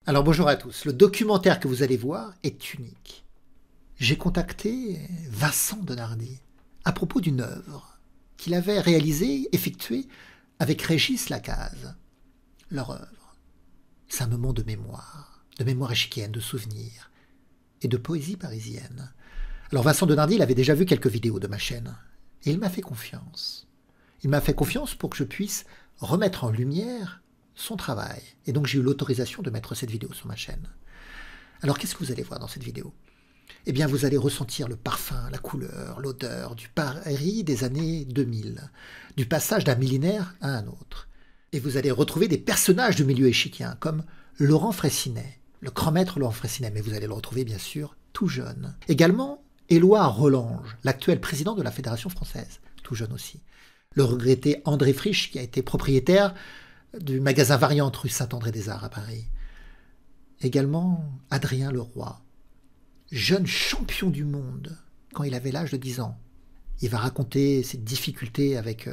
Alors bonjour à tous, le documentaire que vous allez voir est unique. J'ai contacté Vincent Denardi à propos d'une œuvre qu'il avait réalisée, effectuée avec Régis Lacaze. Leur œuvre, c'est un moment de mémoire échiquienne, de souvenirs et de poésie parisienne. Alors Vincent Denardi, il avait déjà vu quelques vidéos de ma chaîne et il m'a fait confiance. Il m'a fait confiance pour que je puisse remettre en lumière son travail. Et donc j'ai eu l'autorisation de mettre cette vidéo sur ma chaîne. Alors qu'est-ce que vous allez voir dans cette vidéo? Eh bien vous allez ressentir le parfum, la couleur, l'odeur du Paris des années 2000, du passage d'un millénaire à un autre. Et vous allez retrouver des personnages du milieu échiquien, comme Laurent Fraissinet, le grand maître Laurent Fraissinet, mais vous allez le retrouver bien sûr tout jeune. Également Éloi Rolange, l'actuel président de la Fédération française, tout jeune aussi. Le regretté André Frisch, qui a été propriétaire du magasin Variante rue Saint-André-des-Arts à Paris. Également Adrien Leroy, jeune champion du monde quand il avait l'âge de 10 ans. Il va raconter ses difficultés avec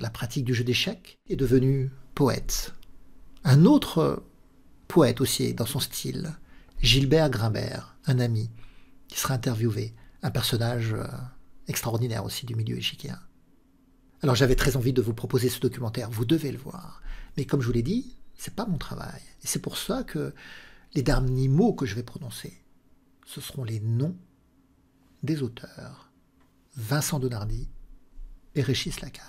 la pratique du jeu d'échecs et est devenu poète. Un autre poète aussi dans son style, Gilbert Grimbert, un ami, qui sera interviewé, un personnage extraordinaire aussi du milieu échiquien. Alors j'avais très envie de vous proposer ce documentaire, vous devez le voir. Mais comme je vous l'ai dit, c'est pas mon travail. Et c'est pour ça que les derniers mots que je vais prononcer, ce seront les noms des auteurs, Vincent Denardi et Régis Lacaze.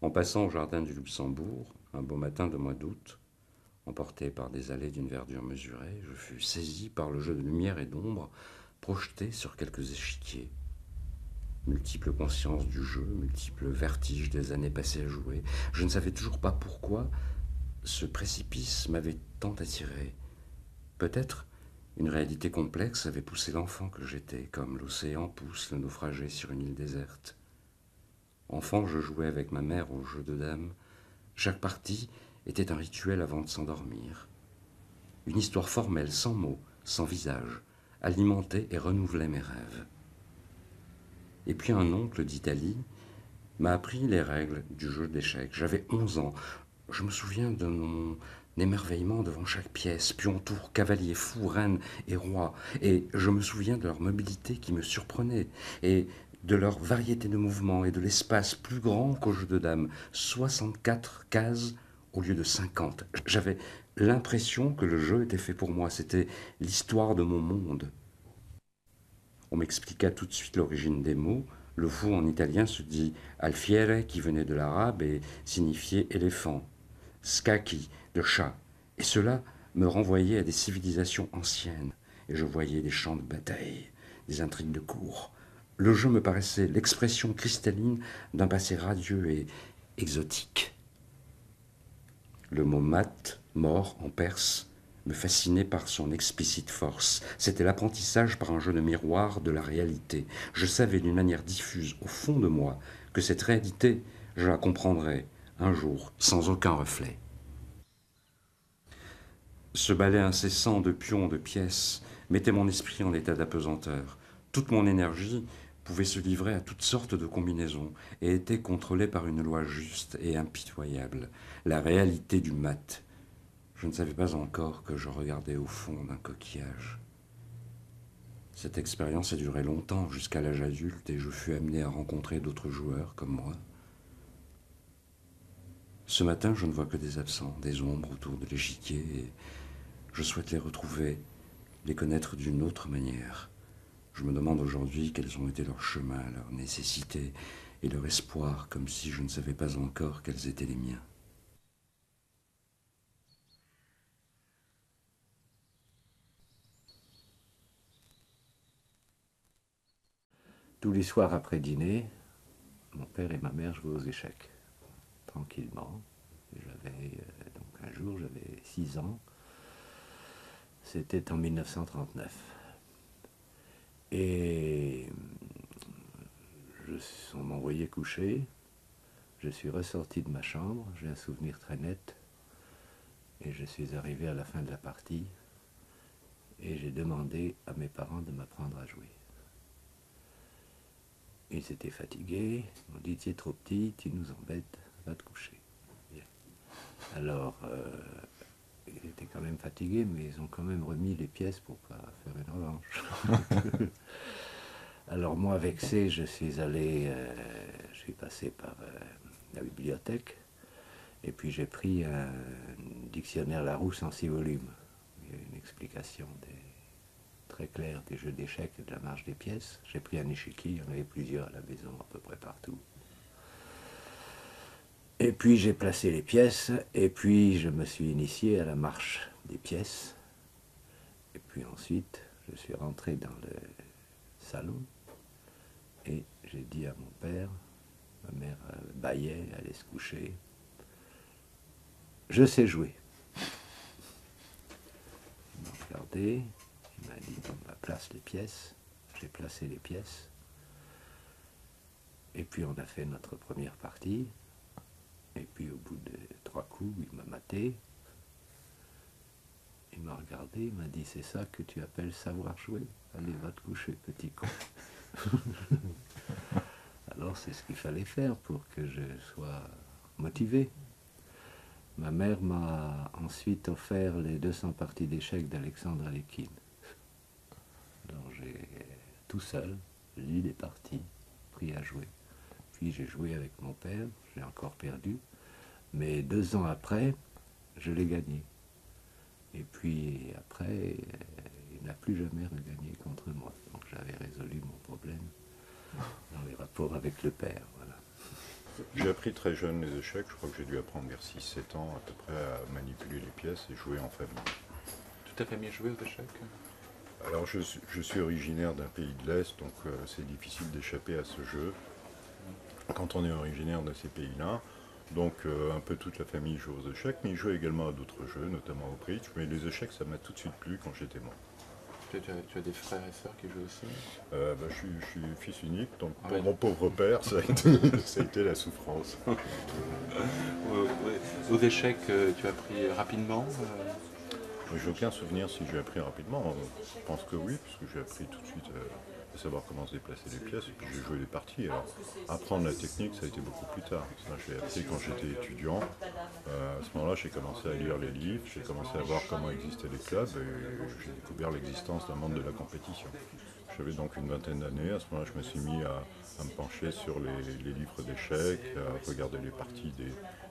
En passant au jardin du Luxembourg, un beau matin de mois d'août, emporté par des allées d'une verdure mesurée, je fus saisi par le jeu de lumière et d'ombre projeté sur quelques échiquiers. Multiples consciences du jeu, multiples vertiges des années passées à jouer, je ne savais toujours pas pourquoi ce précipice m'avait tant attiré. Peut-être une réalité complexe avait poussé l'enfant que j'étais, comme l'océan pousse le naufragé sur une île déserte. Enfant, je jouais avec ma mère au jeu de dames. Chaque partie était un rituel avant de s'endormir. Une histoire formelle, sans mots, sans visage, alimentait et renouvelait mes rêves. Et puis un oncle d'Italie m'a appris les règles du jeu d'échecs. J'avais 11 ans. Je me souviens de mon émerveillement devant chaque pièce, pion, tour, cavalier, fou, reine et roi. Et je me souviens de leur mobilité qui me surprenait. Et de leur variété de mouvements et de l'espace plus grand qu'au jeu de dames, 64 cases au lieu de 50. J'avais l'impression que le jeu était fait pour moi, c'était l'histoire de mon monde. On m'expliqua tout de suite l'origine des mots. Le fou en italien se dit alfiere, qui venait de l'arabe et signifiait éléphant, scacchi, de chat, et cela me renvoyait à des civilisations anciennes, et je voyais des champs de bataille, des intrigues de cour. Le jeu me paraissait l'expression cristalline d'un passé radieux et exotique. Le mot mat, mort en perse, me fascinait par son explicite force. C'était l'apprentissage par un jeu de miroir de la réalité. Je savais d'une manière diffuse, au fond de moi, que cette réalité, je la comprendrais un jour, sans aucun reflet. Ce balai incessant de pions, de pièces, mettait mon esprit en état d'apesanteur. Toute mon énergie pouvait se livrer à toutes sortes de combinaisons et était contrôlée par une loi juste et impitoyable, la réalité du mat. Je ne savais pas encore que je regardais au fond d'un coquillage. Cette expérience a duré longtemps, jusqu'à l'âge adulte, et je fus amené à rencontrer d'autres joueurs comme moi. Ce matin, je ne vois que des absents, des ombres autour de l'échiquier, et Je souhaite les retrouver, les connaître d'une autre manière. Je me demande aujourd'hui quels ont été leurs chemins, leurs nécessités et leurs espoirs, comme si je ne savais pas encore quels étaient les miens. Tous les soirs après dîner, mon père et ma mère jouaient aux échecs, tranquillement. Donc un jour, j'avais 6 ans, c'était en 1939. Et on m'a envoyé coucher, je suis ressorti de ma chambre, j'ai un souvenir très net, et je suis arrivé à la fin de la partie, et j'ai demandé à mes parents de m'apprendre à jouer. Ils étaient fatigués, ils m'ont dit tu es trop petit, tu nous embêtes, va te coucher. Bien. Alors, ils étaient quand même fatigués, mais ils ont quand même remis les pièces pour pas faire une revanche. Alors moi, vexé, je suis passé par la bibliothèque, et puis j'ai pris un dictionnaire Larousse en 6 volumes. Il y a une explication très claire des jeux d'échecs et de la marche des pièces. J'ai pris un échiquier, il y en avait plusieurs à la maison, à peu près partout. Et puis j'ai placé les pièces, et puis je me suis initié à la marche des pièces. Et puis ensuite, je suis rentré dans le salon, et j'ai dit à mon père, ma mère bâillait, allait se coucher, je sais jouer. Il m'a regardé, il m'a dit, bon, bah, place les pièces. J'ai placé les pièces. Et puis on a fait notre première partie. Et puis au bout de 3 coups, il m'a maté. Il m'a regardé, il m'a dit, c'est ça que tu appelles savoir jouer? Allez, va te coucher, petit con. Alors c'est ce qu'il fallait faire pour que je sois motivé. Ma mère m'a ensuite offert les 200 parties d'échecs d'Alexandre Alekhine. Alors j'ai tout seul lu les parties, pris à jouer. Puis j'ai joué avec mon père, j'ai encore perdu, mais 2 ans après, je l'ai gagné. Et puis après, il n'a plus jamais regagné contre moi. Donc j'avais résolu mon problème dans les rapports avec le père. Voilà. J'ai appris très jeune les échecs, je crois que j'ai dû apprendre vers 6-7 ans à peu près à manipuler les pièces et jouer en famille. Toute ta famille a joué aux échecs? Alors je suis originaire d'un pays de l'Est, donc c'est difficile d'échapper à ce jeu quand on est originaire de ces pays-là. Donc un peu toute la famille joue aux échecs, mais ils jouent également à d'autres jeux, notamment au bridge. Mais les échecs, ça m'a tout de suite plu quand j'étais moi. Tu as des frères et sœurs qui jouent aussi? Je suis fils unique, donc pour mon pauvre père, ça a été la souffrance. Aux échecs, tu as appris rapidement? J'ai aucun souvenir si j'ai appris rapidement. Je pense que oui, puisque j'ai appris tout de suite à savoir comment se déplacer les pièces, et puis j'ai joué les parties. Alors, apprendre la technique, ça a été beaucoup plus tard. Ça, j'ai appris quand j'étais étudiant. À ce moment-là, j'ai commencé à lire les livres, j'ai commencé à voir comment existaient les clubs, et j'ai découvert l'existence d'un monde de la compétition. J'avais donc une vingtaine d'années. À ce moment-là, je me suis mis à me pencher sur les livres d'échecs, à regarder les parties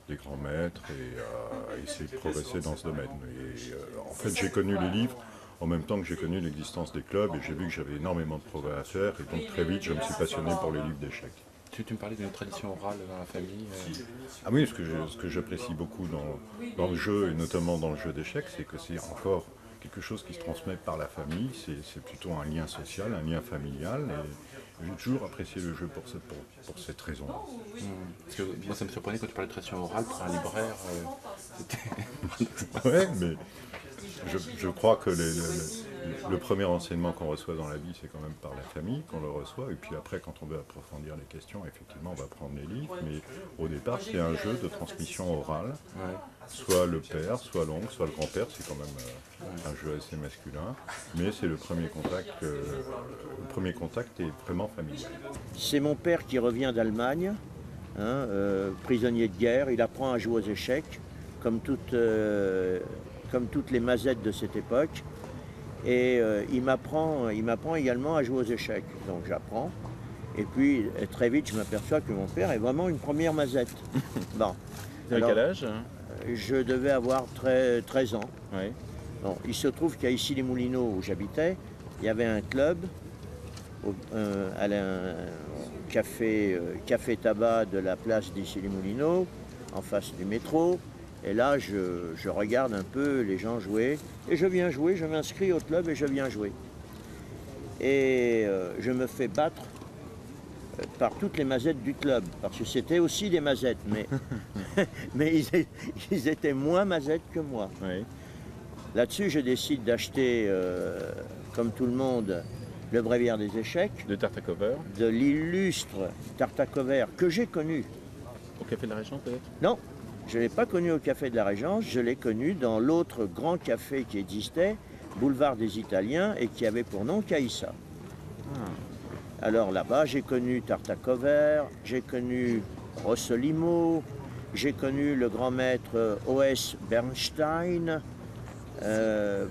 des grands maîtres et à essayer de progresser dans ce domaine. Et en fait, j'ai connu les livres en même temps que j'ai connu l'existence des clubs, et j'ai vu que j'avais énormément de progrès à faire, et donc très vite, je me suis passionné pour les livres d'échecs. Tu me parlais d'une tradition orale dans la famille. Ah oui, ce que j'apprécie beaucoup dans le jeu, et notamment dans le jeu d'échecs, c'est que c'est encore quelque chose qui se transmet par la famille, c'est plutôt un lien social, un lien familial, et j'ai toujours apprécié le jeu pour cette raison-là. Parce que moi, ça me surprenait quand tu parlais de tradition orale pour un libraire. Ouais, mais je crois que le premier enseignement qu'on reçoit dans la vie, c'est quand même par la famille qu'on le reçoit. Et puis après, quand on veut approfondir les questions, effectivement, on va prendre les livres. Mais au départ, c'est un jeu de transmission orale. Ouais. Soit le père, soit l'oncle, soit le grand-père. C'est quand même un jeu assez masculin. Mais c'est le premier contact est vraiment familial. C'est mon père qui revient d'Allemagne, prisonnier de guerre. Il apprend à jouer aux échecs, comme toutes les mazettes de cette époque. Et il m'apprend également à jouer aux échecs. Donc j'apprends. Et puis très vite, je m'aperçois que mon père est vraiment une première mazette. Bon. Tu as quel âge? Je devais avoir 13 ans. Ouais. Bon, il se trouve qu'à Issy-les-Moulineaux, où j'habitais, il y avait un club, un café tabac de la place d'Issy-les-Moulineaux, en face du métro. Et là, je regarde un peu les gens jouer. Et je viens jouer, je m'inscris au club et je viens jouer. Et je me fais battre par toutes les mazettes du club. Parce que c'était aussi des mazettes, mais ils étaient moins mazettes que moi. Oui. Là-dessus, je décide d'acheter, comme tout le monde, le Bréviaire des échecs, De Tartacover, de l'illustre Tartacover que j'ai connu. au Café de la Régence peut-être? Non, je ne l'ai pas connu au Café de la Régence, je l'ai connu dans l'autre grand café qui existait, Boulevard des Italiens, et qui avait pour nom Caïssa. Alors là-bas, j'ai connu Tartacover, j'ai connu Rossolimo, j'ai connu le grand maître O.S. Bernstein,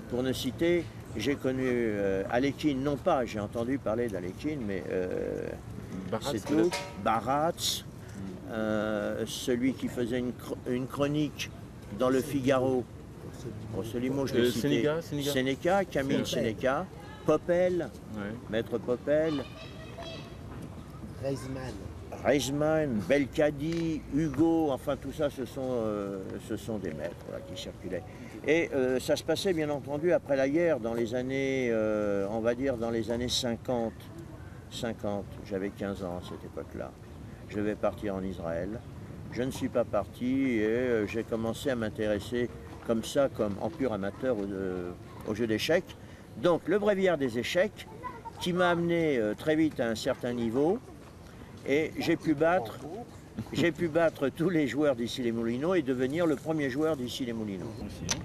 pour ne citer. J'ai connu Alekhine, non pas, j'ai entendu parler d'Alekhine, mais Baratz, c'est tout. Baratz, celui qui faisait une chronique dans le Figaro. Rossolimo, je l'ai cité. Sénéca, Camille Sénéca, Popel, Ouais. Maître Popel, Reisman, Belkadi, Hugo, enfin tout ça, ce sont des maîtres voilà, qui circulaient. Et ça se passait bien entendu après la guerre, dans les années, on va dire dans les années 50. J'avais 15 ans à cette époque-là. Je devais partir en Israël. Je ne suis pas parti et j'ai commencé à m'intéresser comme ça, comme en pur amateur au jeu d'échecs. Donc le Bréviaire des échecs qui m'a amené très vite à un certain niveau et j'ai pu battre tous les joueurs d'Issy-les-Moulineaux et devenir le premier joueur d'Issy-les-Moulineaux. Aussi, hein.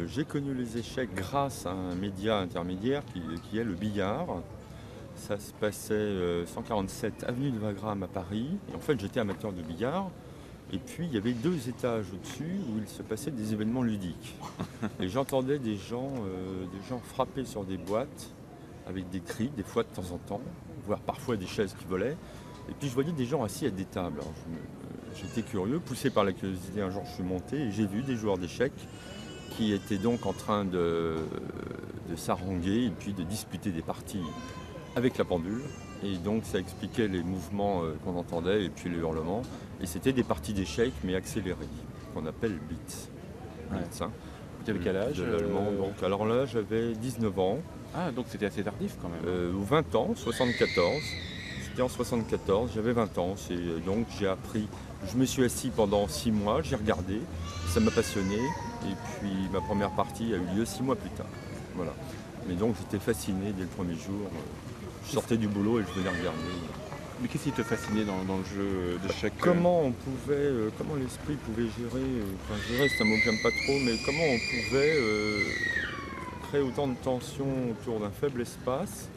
J'ai connu les échecs grâce à un média intermédiaire qui est le billard. Ça se passait 147 avenue de Wagram à Paris. Et en fait, j'étais amateur de billard. Et puis, il y avait 2 étages au-dessus où il se passait des événements ludiques. Et j'entendais des gens frapper sur des boîtes avec des cris, des fois de temps en temps, voire parfois des chaises qui volaient. Et puis, je voyais des gens assis à des tables. Alors, j'étais curieux, poussé par la curiosité. Un jour, je suis monté et j'ai vu des joueurs d'échecs qui étaient donc en train de s'haranguer et puis de disputer des parties avec la pendule. Et donc ça expliquait les mouvements qu'on entendait et puis les hurlements. Et c'était des parties d'échecs mais accélérées, qu'on appelle blitz. Blitz, hein, Tu avais quel âge de l'allemand. Donc, alors là, j'avais 19 ans, Ah, donc c'était assez tardif quand même. ou 20 ans, 74. C'était en 74, j'avais 20 ans. Donc j'ai appris, je me suis assis pendant 6 mois, j'ai regardé, ça m'a passionné. Et puis ma première partie a eu lieu 6 mois plus tard. Voilà. Mais donc j'étais fasciné dès le premier jour. Je sortais du boulot et je venais regarder. Mais qu'est-ce qui te fascinait dans le jeu d'échecs? Comment l'esprit pouvait gérer, gérer c'est un mot que j'aime pas trop, mais comment on pouvait créer autant de tension autour d'un faible espace,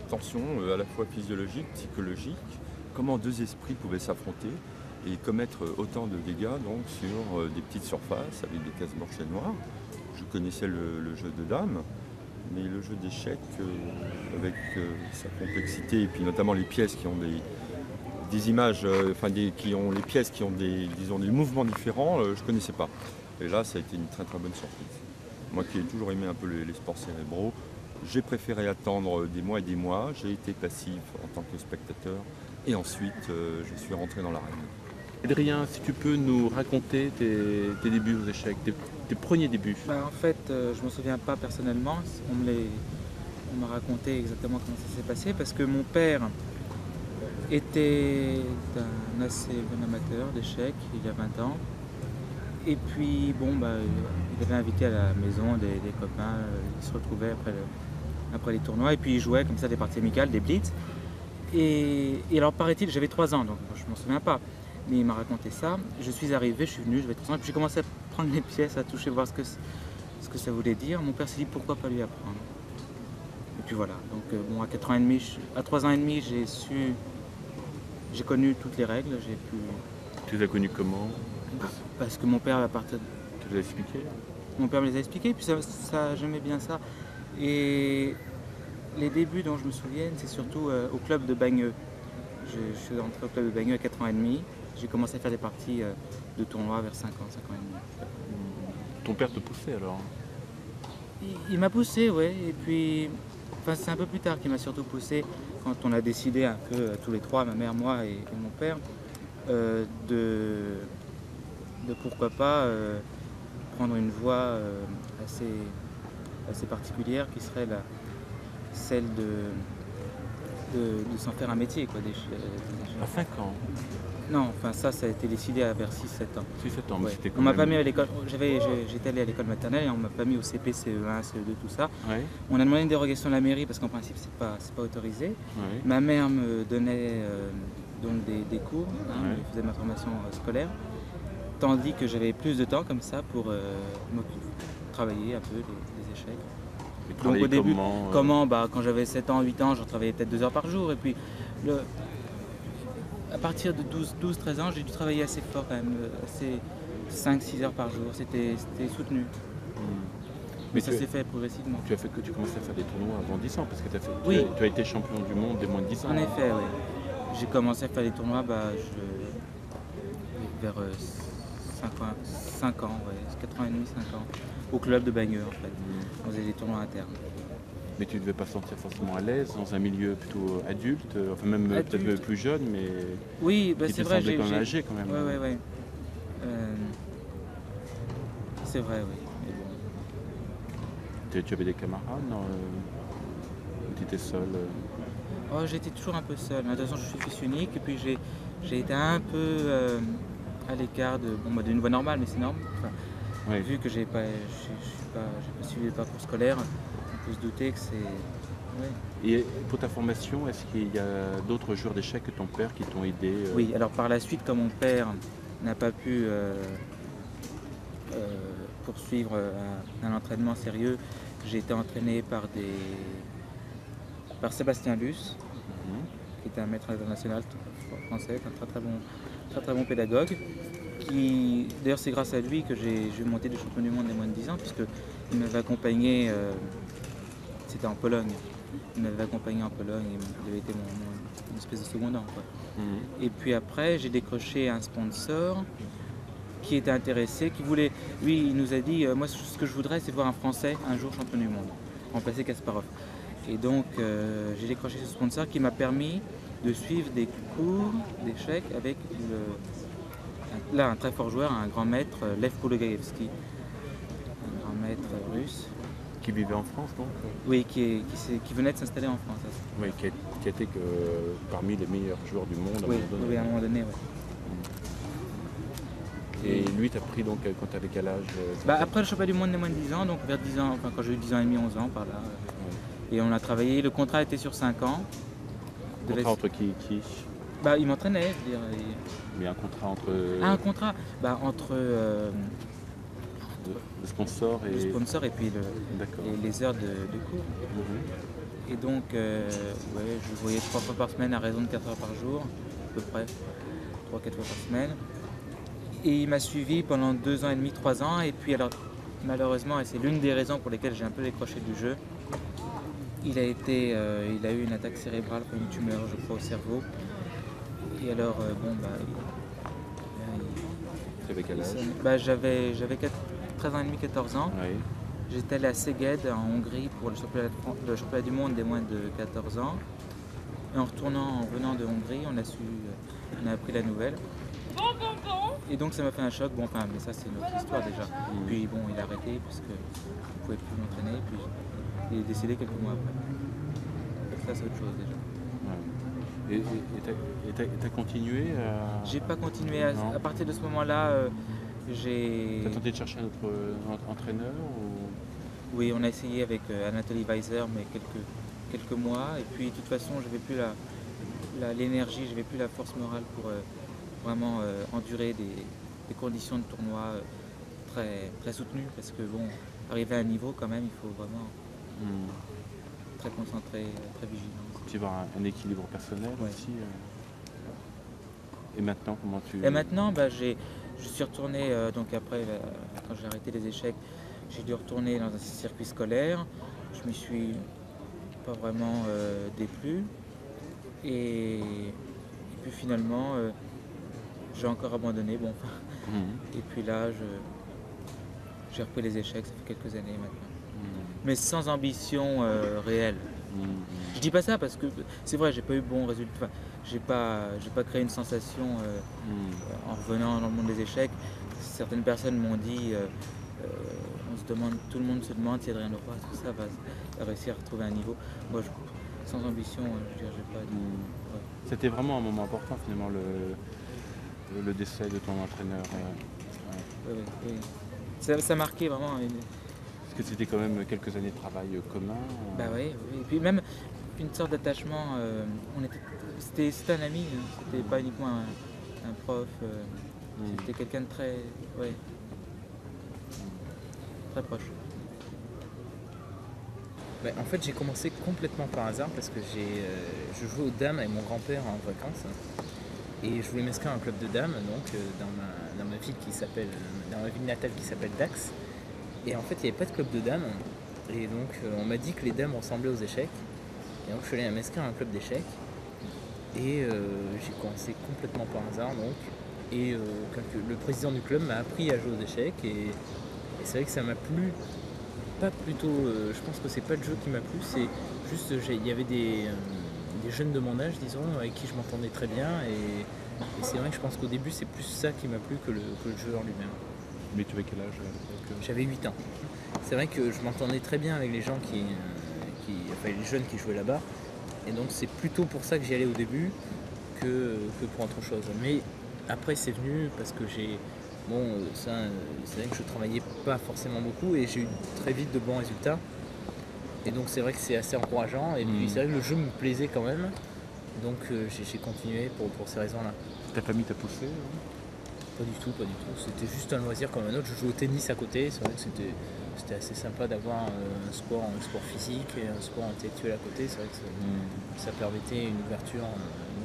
tension à la fois physiologique, psychologique, comment 2 esprits pouvaient s'affronter et commettre autant de dégâts donc, sur des petites surfaces avec des cases blanches et noires. Je connaissais le jeu de dames, mais le jeu d'échecs avec sa complexité et puis notamment les pièces qui ont des images, qui ont les pièces qui ont des mouvements différents, je ne connaissais pas. Et là, ça a été une très très bonne surprise. Moi qui ai toujours aimé un peu les sports cérébraux, j'ai préféré attendre des mois et des mois. J'ai été passif en tant que spectateur et ensuite je suis rentré dans l'arène. Adrien, si tu peux nous raconter tes débuts aux échecs, tes premiers débuts. En fait, je ne me souviens pas personnellement. On m'a raconté exactement comment ça s'est passé parce que mon père était un assez bon amateur d'échecs il y a 20 ans. Et puis, il avait invité à la maison des copains, ils se retrouvaient après les tournois et puis ils jouaient comme ça des parties amicales, des blitz. Et alors, paraît-il, j'avais 3 ans, donc je ne m'en souviens pas. Mais il m'a raconté ça. Je suis arrivé, je suis venu, j'avais 3 ans, et puis j'ai commencé à prendre les pièces, à toucher, voir ce que ça voulait dire. Mon père s'est dit pourquoi pas lui apprendre. Et puis voilà. Donc à 3 ans et demi, j'ai connu toutes les règles. Tu les as connus comment? Parce que mon père Tu les as expliqués? Mon père me les a expliqués, puis ça j'aimais bien ça. Et les débuts dont je me souviens, c'est surtout au club de Bagneux. Je suis rentré au club de Bagneux à 4 ans et demi. j'ai commencé à faire des parties de tournois vers 5 ans et demi. Ton père te poussait alors? Il m'a poussé, ouais, et puis enfin, c'est un peu plus tard qu'il m'a surtout poussé quand on a décidé un peu tous les trois, ma mère, moi et mon père, de pourquoi pas prendre une voie assez particulière qui serait celle de s'en faire un métier, quoi, À 5 ans? Non, enfin ça a été décidé vers 6-7 ans. 6-7 ans, mais Ouais. c'était quand On m'a même... pas mis à l'école, j'étais allé à l'école maternelle et on m'a pas mis au CP, CE1, CE2, tout ça. Ouais, On a demandé une dérogation de la mairie parce qu'en principe c'est pas autorisé. ouais. Ma mère me donnait donc des cours, Ouais. je faisais ma formation scolaire, tandis que j'avais plus de temps comme ça pour travailler un peu les échecs. Et Donc travailler au début, comment, quand j'avais 7 ans, 8 ans, je travaillais peut-être 2 heures par jour. Et puis à partir de 12-13 ans, j'ai dû travailler assez fort quand même, assez 5-6 heures par jour, c'était soutenu. Mais ça s'est fait progressivement. Tu commençais à faire des tournois avant 10 ans, parce que Oui. tu as été champion du monde des moins de 10 ans. En effet, oui. J'ai commencé à faire des tournois vers 5 ans, ouais, 4 ans et demi, 5 ans, au club de Bagneux en fait. On faisait des tournois internes. Mais tu ne devais pas te sentir forcément à l'aise dans un milieu plutôt adulte, enfin même peut-être Adulte. plus jeune, mais Oui, bah, qui c'est te vrai, semblait quand même âgé quand même. Ouais. C'est vrai, oui. Mais bon. Tu avais des camarades, non, ou tu étais seul Oh, j'étais toujours un peu seul. De toute façon, je suis fils unique et puis j'ai été un peu à l'écart d'une voie normale, mais c'est normal. Enfin, Oui. vu que j'ai pas suivi le parcours scolaire, on peut se douter que c'est. Ouais. Et pour ta formation, est-ce qu'il y a d'autres joueurs d'échecs que ton père qui t'ont aidé Oui, alors par la suite, comme mon père n'a pas pu poursuivre un entraînement sérieux, j'ai été entraîné par Sébastien Luce, qui était un maître international français, un très bon pédagogue. D'ailleurs, c'est grâce à lui que j'ai monté des champions du monde des moins de 10 ans, puisqu'il m'avait accompagné, c'était en Pologne. Il m'avait accompagné en Pologne, il avait été une espèce de secondant, quoi. Et puis après, j'ai décroché un sponsor qui était intéressé, lui, il nous a dit, moi, ce que je voudrais, c'est voir un Français un jour champion du monde, remplacer Kasparov. Et donc, j'ai décroché ce sponsor qui m'a permis de suivre des cours d'échecs avec un très fort joueur, un grand maître, Lev Pologaevski, un grand maître russe. Qui vivait en France donc Oui, qui venait de s'installer en France. Oui, qui était parmi les meilleurs joueurs du monde à un moment donné. Oui, à un moment donné, oui. Et lui, t'as pris donc quand t'avais quel âge Après le championnat du monde des moins de 10 ans, donc vers 10 ans, enfin quand j'ai eu 10 ans et demi, 11 ans par là. Et on a travaillé, le contrat était sur 5 ans. Contrat entre qui Il m'entraînait, je veux dire. Mais un contrat entre... Un contrat entre le sponsor et... le sponsor et puis les heures de cours. Et donc, je le voyais 3 fois par semaine à raison de 4 heures par jour, à peu près, 3-4 fois par semaine. Et il m'a suivi pendant 2 ans et demi, 3 ans. Et puis alors, malheureusement, et c'est l'une des raisons pour lesquelles j'ai un peu décroché du jeu, il a eu une attaque cérébrale, une tumeur, je crois, au cerveau. Et alors, T'avais quel âge? J'avais 13 ans et demi, 14 ans. Oui. J'étais allé à Szeged en Hongrie pour le championnat du monde des moins de 14 ans. Et en venant de Hongrie, on a appris la nouvelle. Et donc ça m'a fait un choc, mais ça c'est une autre histoire déjà. Puis il a arrêté parce qu'il ne pouvait plus m'entraîner, puis il est décédé quelques mois après. Ça c'est autre chose déjà. Et t'as continué à... J'ai pas continué, à partir de ce moment-là, T'as tenté de chercher un autre entraîneur ou... Oui, on a essayé avec Anatoly Weiser, mais quelques mois. Et puis, de toute façon, je n'avais plus l'énergie, je n'avais plus la force morale pour vraiment endurer des conditions de tournoi très, très soutenues. Parce que, arriver à un niveau, quand même, il faut vraiment très concentré, très vigilant. Tu vas avoir un équilibre personnel aussi. Et maintenant, comment tu... Et maintenant, je suis retourné, donc après, quand j'ai arrêté les échecs, j'ai dû retourner dans un circuit scolaire. Je m'y suis pas vraiment déplu. Et puis finalement, j'ai encore abandonné. Bon, enfin. Mhm. Et puis là, j'ai repris les échecs, ça fait quelques années maintenant. Mais sans ambition réelle. Mhm. Je dis pas ça parce que c'est vrai, j'ai pas eu bon résultat. Enfin, j'ai pas créé une sensation en revenant dans le monde des échecs. Certaines personnes m'ont dit, tout le monde se demande si Adrien Leroy, tout ça va réussir à retrouver un niveau. Moi, sans ambition, je veux dire, j'ai pas. Ouais. C'était vraiment un moment important finalement le décès de ton entraîneur. Oui. Ça marquait vraiment Parce que c'était quand même quelques années de travail commun. Bah oui. Et puis même une sorte d'attachement. C'était un ami, hein. C'était pas uniquement un prof. C'était quelqu'un de très, très proche. Bah, en fait, j'ai commencé complètement par hasard parce que je jouais aux dames avec mon grand-père en vacances et je voulais m'inscrire à un club de dames donc dans ma ville dans ma ville natale qui s'appelle Dax. Et en fait, il n'y avait pas de club de dames et donc on m'a dit que les dames ressemblaient aux échecs. Et donc je suis allé m'inscrire à un club d'échecs et j'ai commencé complètement par hasard donc. Et le président du club m'a appris à jouer aux échecs et c'est vrai que ça m'a plu. Pas plutôt, je pense que c'est pas le jeu qui m'a plu, c'est juste il y avait des jeunes de mon âge, disons, avec qui je m'entendais très bien et c'est vrai que je pense qu'au début c'est plus ça qui m'a plu que le jeu en lui-même. Mais tu avais quel âge à l'époque ? J'avais 8 ans. C'est vrai que je m'entendais très bien avec les gens enfin les jeunes qui jouaient là-bas et donc c'est plutôt pour ça que j'y allais au début que pour autre chose. Mais après c'est venu parce que c'est vrai que je travaillais pas forcément beaucoup et j'ai eu très vite de bons résultats. Et donc c'est vrai que c'est assez encourageant. Et puis c'est vrai que le jeu me plaisait quand même. Donc j'ai continué pour ces raisons-là. Ta famille t'a poussé ? Pas du tout. C'était juste un loisir comme un autre. Je jouais au tennis à côté. C'est vrai que c'était assez sympa d'avoir un sport physique et un sport intellectuel à côté. C'est vrai que ça permettait une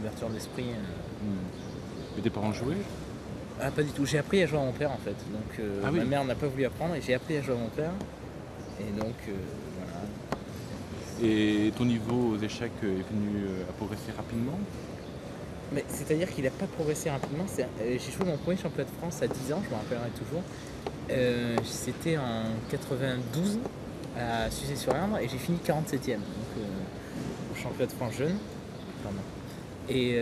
ouverture d'esprit. Et tes parents jouaient ? Ah, pas du tout. J'ai appris à jouer à mon père en fait. Donc ma mère n'a pas voulu apprendre et j'ai appris à jouer à mon père. Et donc voilà. Et ton niveau aux échecs est venu à progresser rapidement ? Mais c'est-à-dire qu'il n'a pas progressé rapidement. J'ai joué mon premier championnat de France à 10 ans, je me rappellerai toujours. C'était en 92 à Suzé-sur-Erdre et j'ai fini 47e. Donc au championnat de France jeune. Pardon. Et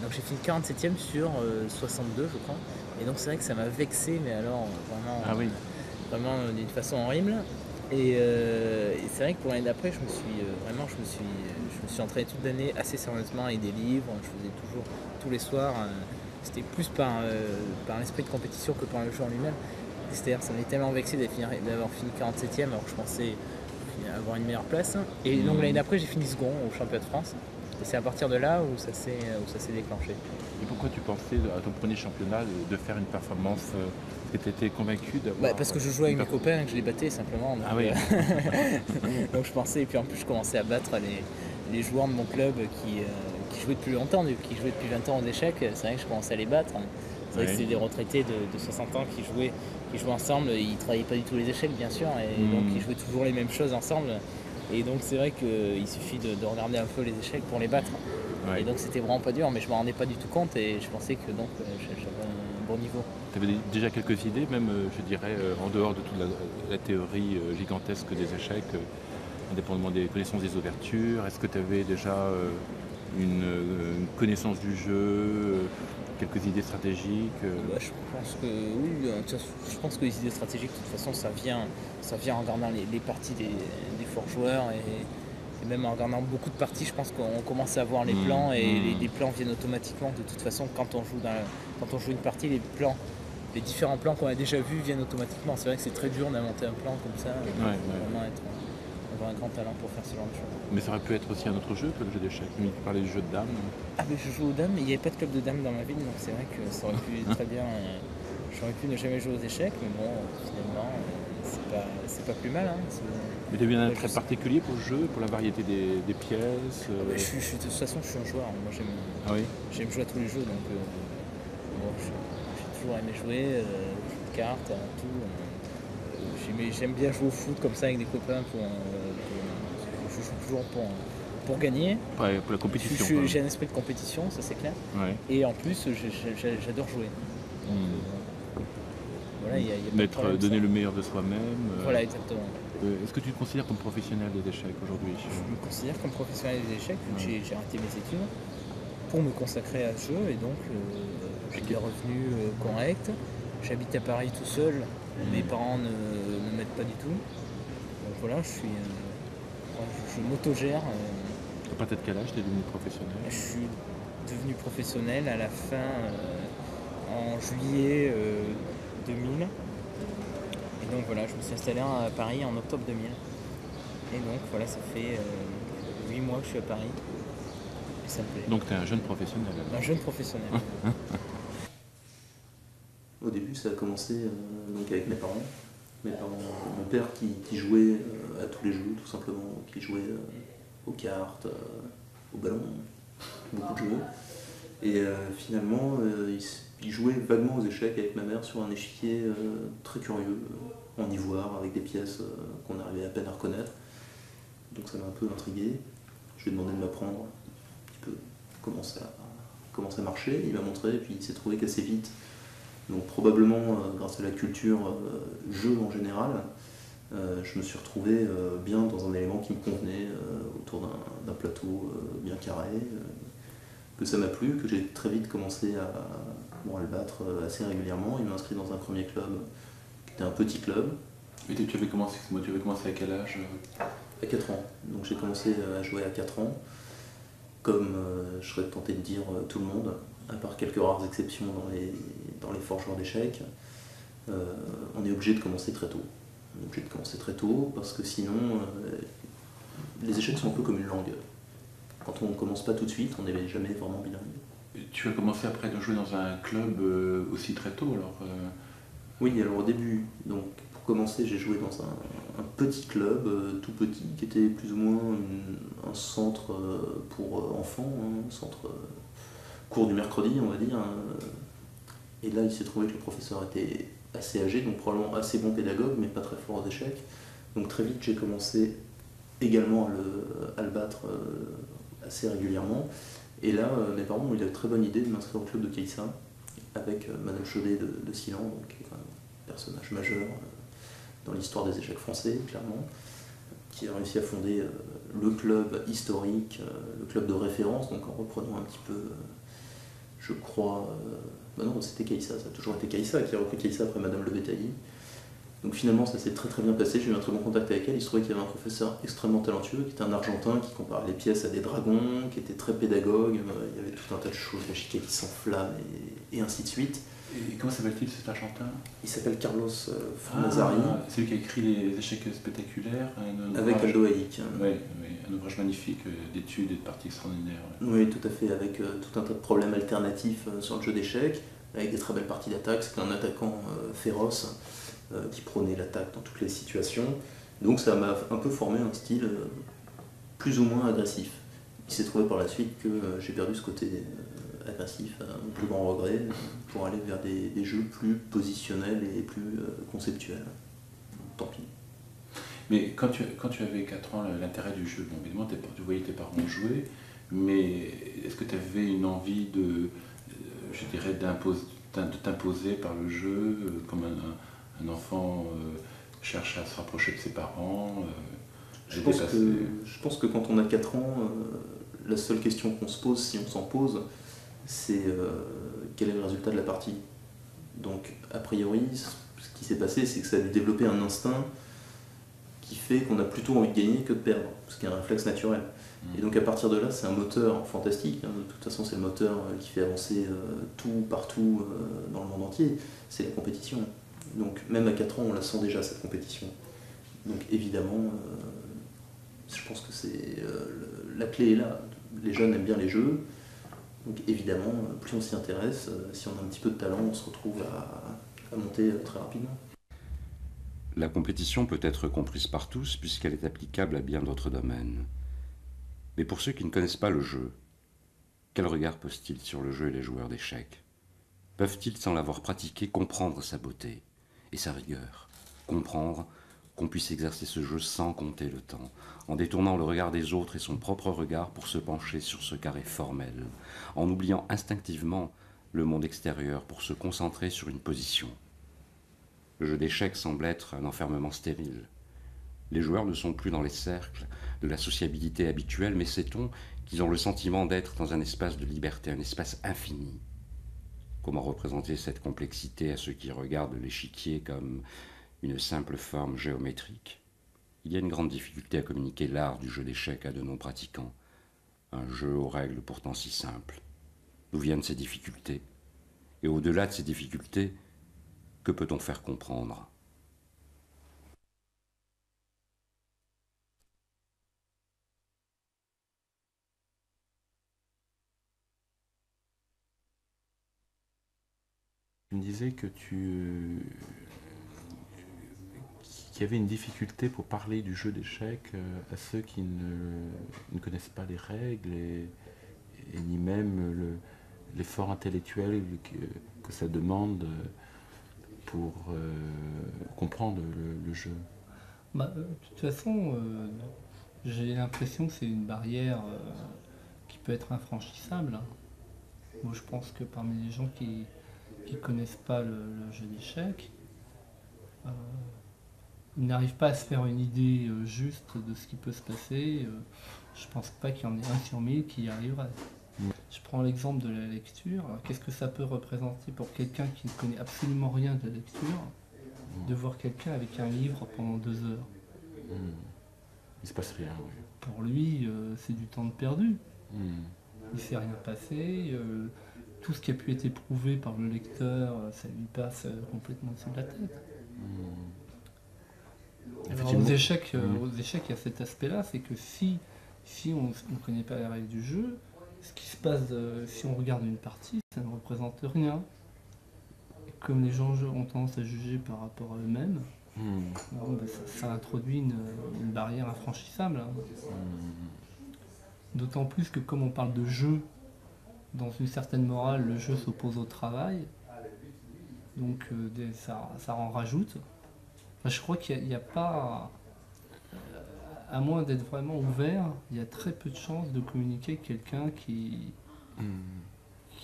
donc j'ai fini 47e sur 62 je crois. Et donc c'est vrai que ça m'a vexé, mais alors vraiment d'une façon horrible. Et c'est vrai que pour l'année d'après, je me suis entraîné toute l'année assez sérieusement avec des livres. Je faisais toujours tous les soirs. C'était plus par l'esprit de compétition que par le jeu en lui-même. C'est-à-dire ça m'avait tellement vexé d'avoir fini 47e alors que je pensais avoir une meilleure place. Et donc l'année d'après, j'ai fini second au championnat de France. Et c'est à partir de là où ça s'est déclenché. Et pourquoi tu pensais à ton premier championnat de faire une performance que tu étais convaincu d'avoir parce que je jouais avec mes copains et que je les battais simplement. Donc, donc je pensais, et puis en plus je commençais à battre les joueurs de mon club qui jouaient depuis longtemps, qui jouaient depuis 20 ans aux échecs. C'est vrai que je commençais à les battre. C'est vrai que c'était des retraités de 60 ans qui jouaient ensemble. Ils ne travaillaient pas du tout les échecs bien sûr, et donc ils jouaient toujours les mêmes choses ensemble. Et donc c'est vrai qu'il suffit de regarder un peu les échecs pour les battre. Et donc c'était vraiment pas dur, mais je ne m'en rendais pas du tout compte et je pensais que donc j'avais un bon niveau. Tu avais déjà quelques idées, même je dirais, en dehors de toute la théorie gigantesque des échecs, indépendamment des connaissances des ouvertures. Est-ce que tu avais déjà une connaissance du jeu, quelques idées stratégiques Je pense que oui, je pense que les idées stratégiques, de toute façon, ça vient en regardant les parties des forts joueurs et même en regardant beaucoup de parties, je pense qu'on commence à voir les plans et les plans viennent automatiquement. De toute façon, quand on joue une partie, les différents plans qu'on a déjà vus viennent automatiquement. C'est vrai que c'est très dur d'inventer un plan comme ça. Vraiment avoir un grand talent pour faire ce genre de choses. Mais ça aurait pu être aussi un autre jeu que le jeu d'échecs, mais tu parlais du jeu de dames. Ah mais je joue aux dames, mais il n'y avait pas de club de dames dans ma ville, donc c'est vrai que ça aurait pu très bien. J'aurais pu ne jamais jouer aux échecs, mais bon, finalement, c'est pas plus mal. Hein. Mais tu as eu un intérêt particulier pour le jeu, pour la variété des pièces de toute façon, je suis un joueur. Moi, j'aime jouer à tous les jeux, donc j'ai toujours aimé jouer, jeux de cartes, tout. J'aime bien jouer au foot comme ça avec des copains. Je joue toujours pour gagner. Ouais, pour la compétition. J'ai un esprit de compétition, ça c'est clair. Ouais. Et en plus, j'adore jouer. Voilà, il y a pas de problème, donner ça. le meilleur de soi-même. Voilà, exactement. Est-ce que tu te considères comme professionnel des échecs aujourd'hui? Je me considère comme professionnel des échecs, vu que j'ai arrêté mes études pour me consacrer à ce jeu, et donc j'ai des revenus corrects. J'habite à Paris tout seul, mes parents ne m'aident pas du tout. Donc voilà, je m'autogère. À partir de quel âge tu es devenu professionnel? Je suis devenu professionnel à la fin, en juillet 2000. Et donc voilà, je me suis installé à Paris en octobre 2000. Et donc voilà, ça fait 8 mois que je suis à Paris. Et ça me plaît. Donc tu es un jeune professionnel alors. Un jeune professionnel. Au début, ça a commencé donc avec mes parents. Mon père qui jouait à tous les jeux, tout simplement, qui jouait aux cartes, au ballon, beaucoup de jeux. Et finalement, il jouait vaguement aux échecs avec ma mère sur un échiquier très curieux, en ivoire, avec des pièces qu'on arrivait à peine à reconnaître. Donc ça m'a un peu intrigué. Je lui ai demandé de m'apprendre un petit peu comment ça marchait. Il m'a montré, et puis il s'est trouvé qu'assez vite, donc probablement grâce à la culture jeu en général, je me suis retrouvé bien dans un élément qui me convenait, autour d'un plateau bien carré, que ça m'a plu, que j'ai très vite commencé à le battre assez régulièrement. Il m'a inscrit dans un premier club, qui était un petit club. Et tu avais commencé à quel âge? À 4 ans. Donc j'ai commencé à jouer à 4 ans, comme je serais tenté de dire tout le monde, à part quelques rares exceptions dans les forgeurs d'échecs. On est obligé de commencer très tôt. On est obligé de commencer très tôt parce que sinon, les échecs sont un peu comme une langue. Quand on ne commence pas tout de suite, on n'est jamais vraiment bilingue. Tu as commencé après de jouer dans un club aussi très tôt alors Oui, alors au début, donc pour commencer, j'ai joué dans un petit club, tout petit, qui était plus ou moins un centre pour enfants, un centre cours du mercredi, on va dire. Et là, il s'est trouvé que le professeur était assez âgé, donc probablement assez bon pédagogue, mais pas très fort aux échecs. Donc très vite, j'ai commencé également à le battre assez régulièrement. Et là, mes parents ont eu la très bonne idée de m'inscrire au club de Caïssa, avec Madame Chaudet de Silan, donc, qui est un personnage majeur dans l'histoire des échecs français, clairement, qui a réussi à fonder le club historique, le club de référence, donc en reprenant un petit peu, je crois... non, c'était Caïssa, ça a toujours été Caïssa, qui a repris Caïssa après Madame Le Bétailly. Donc finalement, ça s'est très très bien passé, j'ai eu un très bon contact avec elle. Il se trouvait qu'il y avait un professeur extrêmement talentueux, qui était un Argentin, qui comparait les pièces à des dragons, qui était très pédagogue. Il y avait tout un tas de choses, l'échiquier qui s'enflamme, et ainsi de suite. Et comment s'appelle-t-il cet Argentin? Il s'appelle Carlos Fronazari. C'est lui qui a écrit les échecs spectaculaires. Avec Aldo Haïk. Oui, un ouvrage magnifique d'études et de parties extraordinaires. Oui, tout à fait, avec tout un tas de problèmes alternatifs sur le jeu d'échecs, avec des très belles parties d'attaque. C'était un attaquant féroce qui prônait l'attaque dans toutes les situations. Donc ça m'a un peu formé un style plus ou moins agressif. Il s'est trouvé par la suite que j'ai perdu ce côté agressif, à mon plus grand regret, pour aller vers des jeux plus positionnels et plus conceptuels. Tant pis. Mais quand tu avais 4 ans, l'intérêt du jeu, bon, évidemment, tu voyais tes parents jouer, mais est-ce que tu avais une envie de t'imposer par le jeu, comme un enfant cherche à se rapprocher de ses parents je pense que quand on a 4 ans, la seule question qu'on se pose, si on s'en pose, c'est quel est le résultat de la partie. Donc, a priori, ce qui s'est passé, c'est que ça a développé un instinct qui fait qu'on a plutôt envie de gagner que de perdre, ce qui est un réflexe naturel. Et donc à partir de là, c'est un moteur fantastique. De toute façon, c'est le moteur qui fait avancer tout, partout, dans le monde entier. C'est la compétition. Donc même à 4 ans, on la sent déjà, cette compétition. Donc évidemment, je pense que la clé est là. Les jeunes aiment bien les jeux. Donc évidemment, plus on s'y intéresse, si on a un petit peu de talent, on se retrouve à monter très rapidement. La compétition peut être comprise par tous puisqu'elle est applicable à bien d'autres domaines. Mais pour ceux qui ne connaissent pas le jeu, quel regard posent-ils sur le jeu et les joueurs d'échecs? Peuvent-ils, sans l'avoir pratiqué, comprendre sa beauté et sa rigueur? Comprendre qu'on puisse exercer ce jeu sans compter le temps, en détournant le regard des autres et son propre regard pour se pencher sur ce carré formel, en oubliant instinctivement le monde extérieur pour se concentrer sur une position. Le jeu d'échecs semble être un enfermement stérile. Les joueurs ne sont plus dans les cercles de la sociabilité habituelle, mais sait-on qu'ils ont le sentiment d'être dans un espace de liberté, un espace infini. Comment représenter cette complexité à ceux qui regardent l'échiquier comme une simple forme géométrique? Il y a une grande difficulté à communiquer l'art du jeu d'échecs à de non-pratiquants. Un jeu aux règles pourtant si simples. D'où viennent ces difficultés? Et au-delà de ces difficultés, que peut-on faire comprendre? Tu me disais que qu'il y avait une difficulté pour parler du jeu d'échecs à ceux qui ne connaissent pas les règles et ni même l'effort intellectuel que ça demande pour comprendre le jeu. De toute façon, j'ai l'impression que c'est une barrière qui peut être infranchissable. Moi, je pense que parmi les gens qui connaissent pas le jeu d'échecs, ils n'arrivent pas à se faire une idée juste de ce qui peut se passer. Je pense pas qu'il y en ait un sur 1000 qui y arriverait. Je prends l'exemple de la lecture. Qu'est-ce que ça peut représenter pour quelqu'un qui ne connaît absolument rien de la lecture, de voir quelqu'un avec un livre pendant 2 heures? Il se passe rien. Oui. Pour lui, c'est du temps de perdu. Il ne s'est rien passé. Tout ce qui a pu être éprouvé par le lecteur, ça lui passe complètement dessus de la tête. Alors, aux échecs, il y a cet aspect-là, c'est que si on ne connaît pas les règles du jeu, ce qui se passe si on regarde une partie, ça ne représente rien. Et comme les gens ont tendance à juger par rapport à eux-mêmes, ça introduit une barrière infranchissable. D'autant plus que comme on parle de jeu, dans une certaine morale, le jeu s'oppose au travail, donc ça en rajoute. Enfin, je crois qu'il n'y a pas, à moins d'être vraiment ouvert, il y a très peu de chances de communiquer avec quelqu'un qui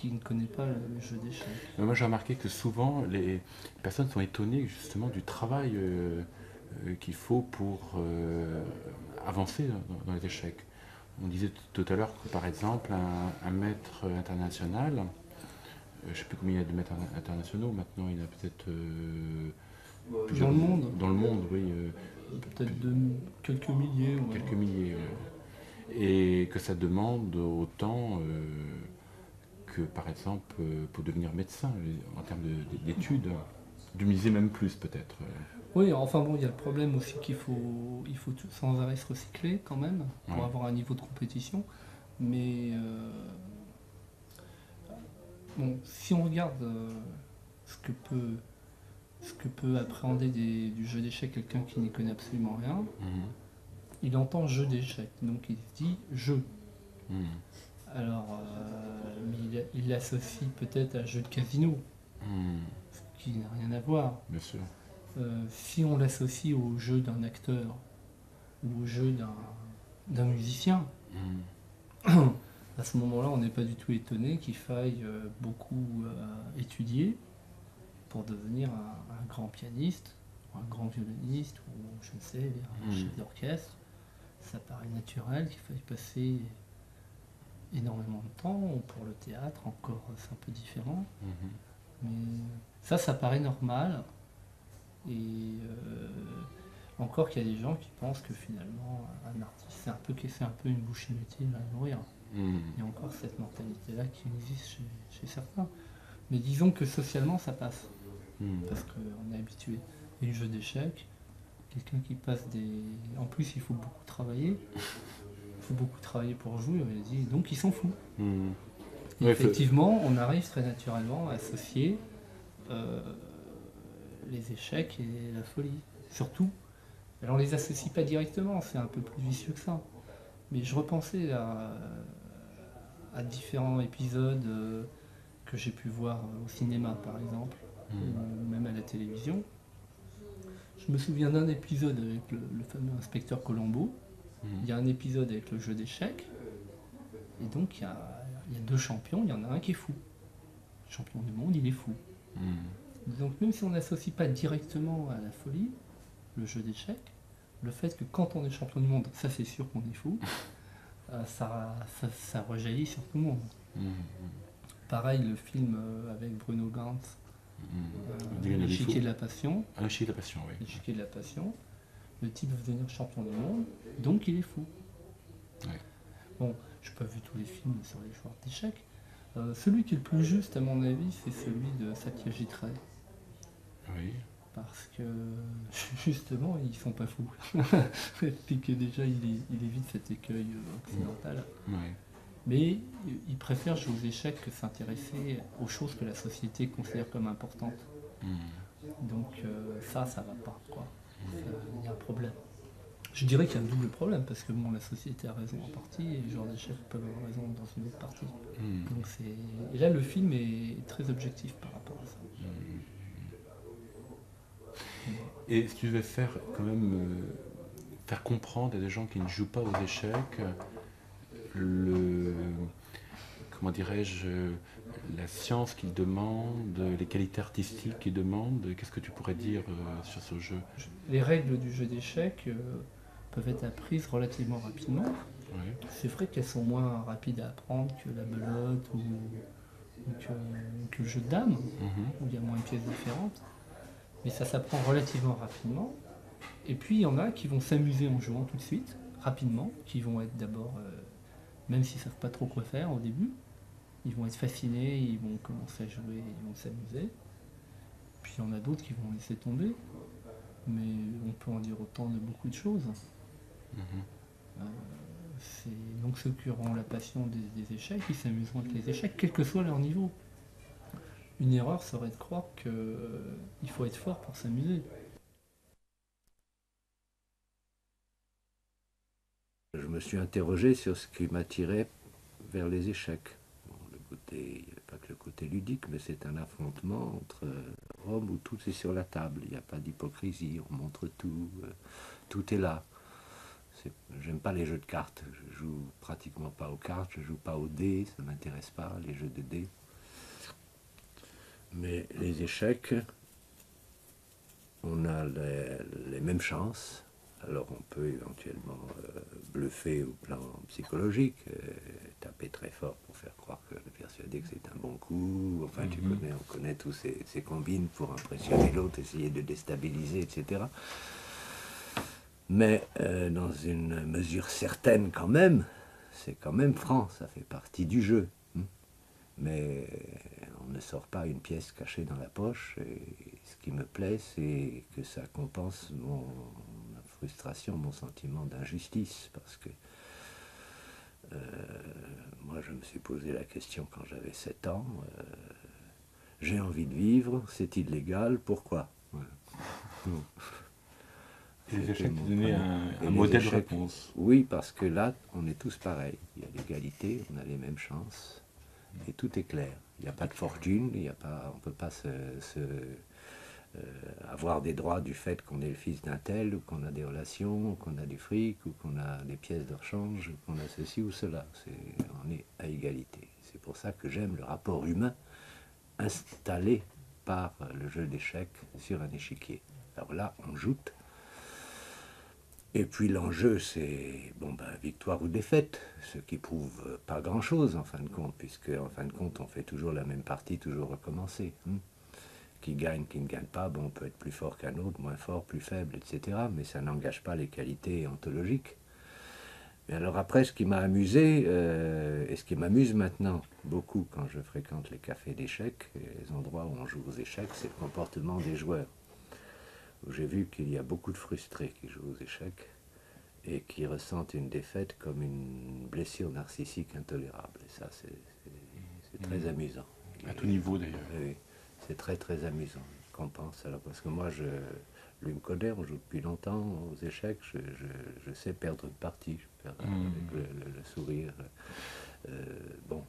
ne connaît pas le jeu d'échecs. Moi j'ai remarqué que souvent les personnes sont étonnées justement du travail qu'il faut pour avancer dans les échecs. On disait tout à l'heure que par exemple un maître international, je ne sais plus combien il y a de maîtres internationaux, maintenant il y en a peut-être dans le monde. Dans le monde, oui. Peut-être de quelques milliers. Ouais. Quelques milliers, ouais. Et que ça demande autant que par exemple pour devenir médecin, en termes d'études, de miser même plus peut-être. Oui, enfin bon, il y a le problème aussi qu'il faut sans arrêt se recycler quand même pour avoir un niveau de compétition. Mais bon, si on regarde ce que peut appréhender du jeu d'échecs quelqu'un qui n'y connaît absolument rien, il entend jeu d'échecs, donc il se dit jeu. Alors, il l'associe peut-être à jeu de casino, ce qui n'a rien à voir. Bien sûr. Si on l'associe au jeu d'un acteur ou au jeu d'un musicien, à ce moment-là, on n'est pas du tout étonné qu'il faille beaucoup étudier pour devenir un grand pianiste, ou un grand violoniste, ou je ne sais, un chef d'orchestre. Ça paraît naturel qu'il faille passer énormément de temps. Pour le théâtre, encore, c'est un peu différent. Mais ça paraît normal. Et encore qu'il y a des gens qui pensent que finalement, un artiste, c'est un peu une bouche inutile à nourrir. Il y a encore cette mentalité-là qui existe chez certains. Mais disons que socialement, ça passe. Parce qu'on est habitué. Et le jeu d'échecs, quelqu'un qui passe des... En plus, il faut beaucoup travailler. Il faut beaucoup travailler pour jouer, donc il s'en fout. Et effectivement, on arrive très naturellement à associer les échecs et la folie. Surtout, alors on les associe pas directement, c'est un peu plus vicieux que ça. Mais je repensais à différents épisodes que j'ai pu voir au cinéma, par exemple, ou même à la télévision. Je me souviens d'un épisode avec le fameux inspecteur Colombo. Il y a un épisode avec le jeu d'échecs. Et donc, il y a deux champions, il y en a un qui est fou. Le champion du monde, il est fou. Donc, même si on n'associe pas directement à la folie, le jeu d'échecs, le fait que quand on est champion du monde, ça c'est sûr qu'on est fou, ça rejaillit sur tout le monde. Pareil, le film avec Bruno Gantz, L'échiquier de la passion. L'échiquier de la passion, oui. L'échiquier de la passion. Le type veut devenir champion du monde, donc il est fou. Ouais. Bon, je n'ai pas vu tous les films sur les joueurs d'échecs. Celui qui est le plus juste, à mon avis, c'est celui de Satyajit Ray. Oui. Parce que, justement, ils sont pas fous. Puis que déjà, il évite cet écueil occidental. Ouais. Mais il préfère jouer aux échecs que s'intéresser aux choses que la société considère comme importantes. Donc ça va pas, quoi. Il y a un problème. Je dirais qu'il y a un double problème, parce que bon, la société a raison en partie, et les joueurs d'échecs peuvent avoir raison dans une autre partie. Donc et là, le film est très objectif par rapport à ça. Et si tu devais faire quand même faire comprendre à des gens qui ne jouent pas aux échecs comment dirais-je, la science qu'ils demandent, les qualités artistiques qu'ils demandent, qu'est-ce que tu pourrais dire sur ce jeu? Les règles du jeu d'échecs peuvent être apprises relativement rapidement. Ouais. C'est vrai qu'elles sont moins rapides à apprendre que la belote ou que le jeu de dames, où il y a moins de pièces différentes. Mais ça s'apprend relativement rapidement. Et puis il y en a qui vont s'amuser en jouant tout de suite, rapidement, qui vont être d'abord, même s'ils ne savent pas trop quoi faire au début, ils vont être fascinés, ils vont commencer à jouer, ils vont s'amuser. Puis il y en a d'autres qui vont laisser tomber. Mais on peut en dire autant de beaucoup de choses. Donc ceux qui auront la passion des échecs, ils s'amuseront avec les échecs, quel que soit leur niveau. Une erreur serait de croire qu'il faut être fort pour s'amuser. Je me suis interrogé sur ce qui m'attirait vers les échecs. Bon, il n'y a pas que le côté ludique, mais c'est un affrontement entre hommes où tout est sur la table. Il n'y a pas d'hypocrisie, on montre tout, tout est là. J'aime pas les jeux de cartes, je joue pratiquement pas aux cartes, je joue pas aux dés, ça m'intéresse pas, les jeux de dés. Mais les échecs, on a les mêmes chances. Alors on peut éventuellement bluffer au plan psychologique, taper très fort pour faire croire que persuader que c'est un bon coup. Enfin, on connaît tous ces combines pour impressionner l'autre, essayer de déstabiliser, etc. Mais dans une mesure certaine quand même, c'est quand même franc, ça fait partie du jeu. Mais on ne sort pas une pièce cachée dans la poche, et ce qui me plaît, c'est que ça compense ma frustration, mon sentiment d'injustice, parce que moi je me suis posé la question quand j'avais 7 ans, j'ai envie de vivre, c'est illégal, pourquoi? Les échecs te donnaient un modèle de réponse. Oui, parce que là, on est tous pareils, il y a l'égalité, on a les mêmes chances. Et tout est clair. Il n'y a pas de fortune, on ne peut pas avoir des droits du fait qu'on est le fils d'un tel, ou qu'on a des relations, ou qu'on a du fric, ou qu'on a des pièces de rechange, ou qu'on a ceci ou cela. On est à égalité. C'est pour ça que j'aime le rapport humain installé par le jeu d'échecs sur un échiquier. Alors là, on joute. Et puis l'enjeu, c'est victoire ou défaite, ce qui prouve pas grand-chose en fin de compte, puisque en fin de compte, on fait toujours la même partie, toujours recommencer. Qui gagne, qui ne gagne pas, on peut être plus fort qu'un autre, moins fort, plus faible, etc. Mais ça n'engage pas les qualités ontologiques. Mais alors après, ce qui m'a amusé, et ce qui m'amuse maintenant beaucoup quand je fréquente les cafés d'échecs, les endroits où on joue aux échecs, c'est le comportement des joueurs. J'ai vu qu'il y a beaucoup de frustrés qui jouent aux échecs et qui ressentent une défaite comme une blessure narcissique intolérable. Et ça, c'est très amusant. À tout niveau d'ailleurs. Oui, c'est très très amusant. Je compense. Alors, parce que moi, lui me connaît, on joue depuis longtemps aux échecs, je sais perdre une partie, je perds avec le sourire.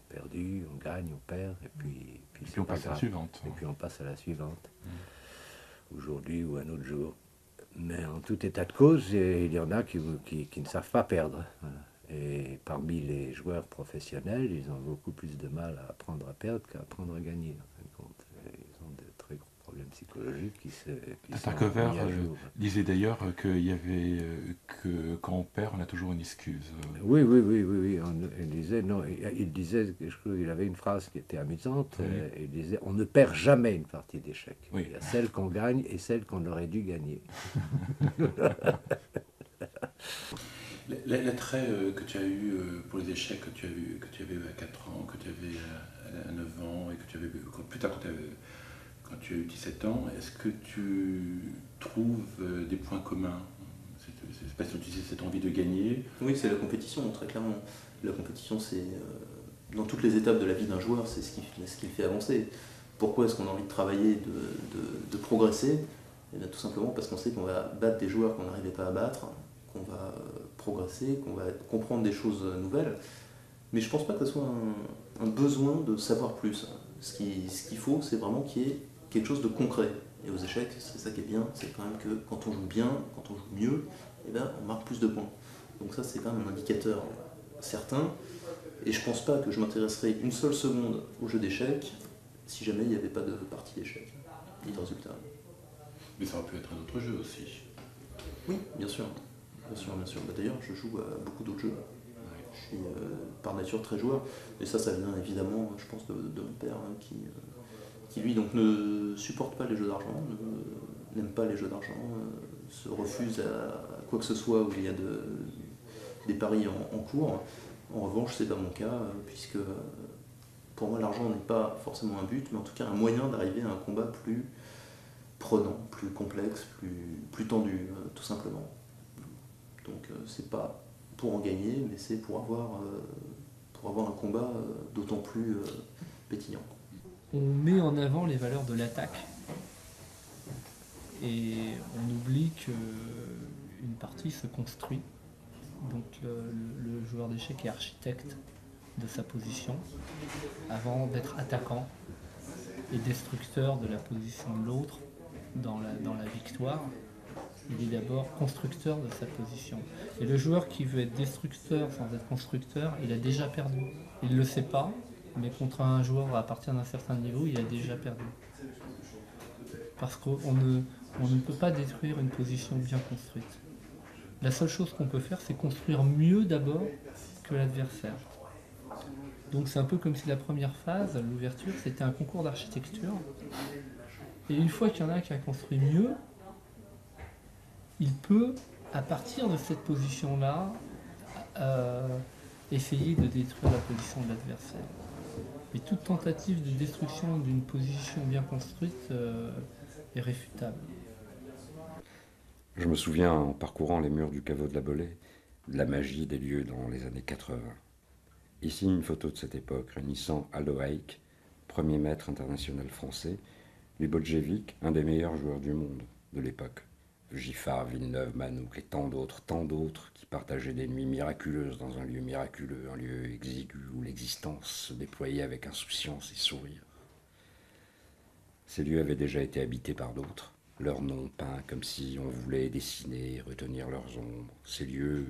Perdu, on gagne, on perd, et puis on passe à la suivante. Et puis on passe à la suivante. Aujourd'hui ou un autre jour. Mais en tout état de cause, il y en a qui ne savent pas perdre. Voilà. Et parmi les joueurs professionnels, ils ont beaucoup plus de mal à apprendre à perdre qu'à apprendre à gagner. En fin de compte. Ils ont de très gros problèmes psychologiques qui sont Tarcover mis à jour. disait d'ailleurs qu'il y avait que quand on perd, on a toujours une excuse. Oui. Il disait, non, il disait, je crois qu'il avait une phrase qui était amusante. Oui. Il disait, on ne perd jamais une partie d'échecs. Oui. Il y a celle qu'on gagne et celle qu'on aurait dû gagner. L'attrait que tu as eu pour les échecs que tu avais à 4 ans, que tu avais à 9 ans et que tu avais plus tard quand tu as eu 17 ans, est-ce que tu trouves des points communs? C'est parce que tu sais cette envie de gagner. Oui, c'est la compétition, très clairement. La compétition, c'est dans toutes les étapes de la vie d'un joueur, c'est ce qui le fait avancer. Pourquoi est-ce qu'on a envie de travailler, de progresser? Eh bien, tout simplement parce qu'on sait qu'on va battre des joueurs qu'on n'arrivait pas à battre, qu'on va progresser, qu'on va comprendre des choses nouvelles. Mais je ne pense pas que ce soit un besoin de savoir plus. Ce qu'il faut, c'est vraiment qu'il y ait quelque chose de concret. Et aux échecs, c'est ça qui est bien, c'est quand même que quand on joue bien, quand on joue mieux, eh bien, on marque plus de points. Donc ça, c'est quand même un indicateur certain. Et je ne pense pas que je m'intéresserais une seule seconde au jeu d'échecs si jamais il n'y avait pas de partie d'échecs, ni de résultat. Mais ça aurait pu être un autre jeu aussi. Oui, bien sûr. Bah, d'ailleurs, je joue à beaucoup d'autres jeux. Je suis par nature très joueur. Et ça vient évidemment, je pense, de mon père, hein, qui lui donc ne supporte pas les jeux d'argent, n'aime pas les jeux d'argent, se refuse à quoi que ce soit où il y a des paris en cours. En revanche, c'est pas mon cas, puisque pour moi l'argent n'est pas forcément un but, mais en tout cas un moyen d'arriver à un combat plus prenant, plus complexe, plus tendu, tout simplement. Donc c'est pas pour en gagner, mais c'est pour avoir un combat d'autant plus pétillant. On met en avant les valeurs de l'attaque et on oublie qu'une partie se construit. Donc le joueur d'échecs est architecte de sa position avant d'être attaquant et destructeur de la position de l'autre dans la victoire. Il est d'abord constructeur de sa position. Et le joueur qui veut être destructeur sans être constructeur, il a déjà perdu. Il ne le sait pas, mais contre un joueur à partir d'un certain niveau, il a déjà perdu. Parce qu'on ne peut pas détruire une position bien construite. La seule chose qu'on peut faire, c'est construire mieux d'abord que l'adversaire. Donc c'est un peu comme si la première phase, l'ouverture, c'était un concours d'architecture. Et une fois qu'il y en a qui a construit mieux, il peut, à partir de cette position-là, essayer de détruire la position de l'adversaire. Et toute tentative de destruction d'une position bien construite est réfutable. Je me souviens, en parcourant les murs du caveau de la Bolée, de la magie des lieux dans les années 80. Ici, une photo de cette époque réunissant Aldo Haïk, premier maître international français, les Bolcheviks, un des meilleurs joueurs du monde de l'époque. Giffard, Villeneuve, Manouk et tant d'autres qui partageaient des nuits miraculeuses dans un lieu miraculeux, un lieu exigu où l'existence se déployait avec insouciance et sourire. Ces lieux avaient déjà été habités par d'autres, leurs noms peints comme si on voulait dessiner et retenir leurs ombres. Ces lieux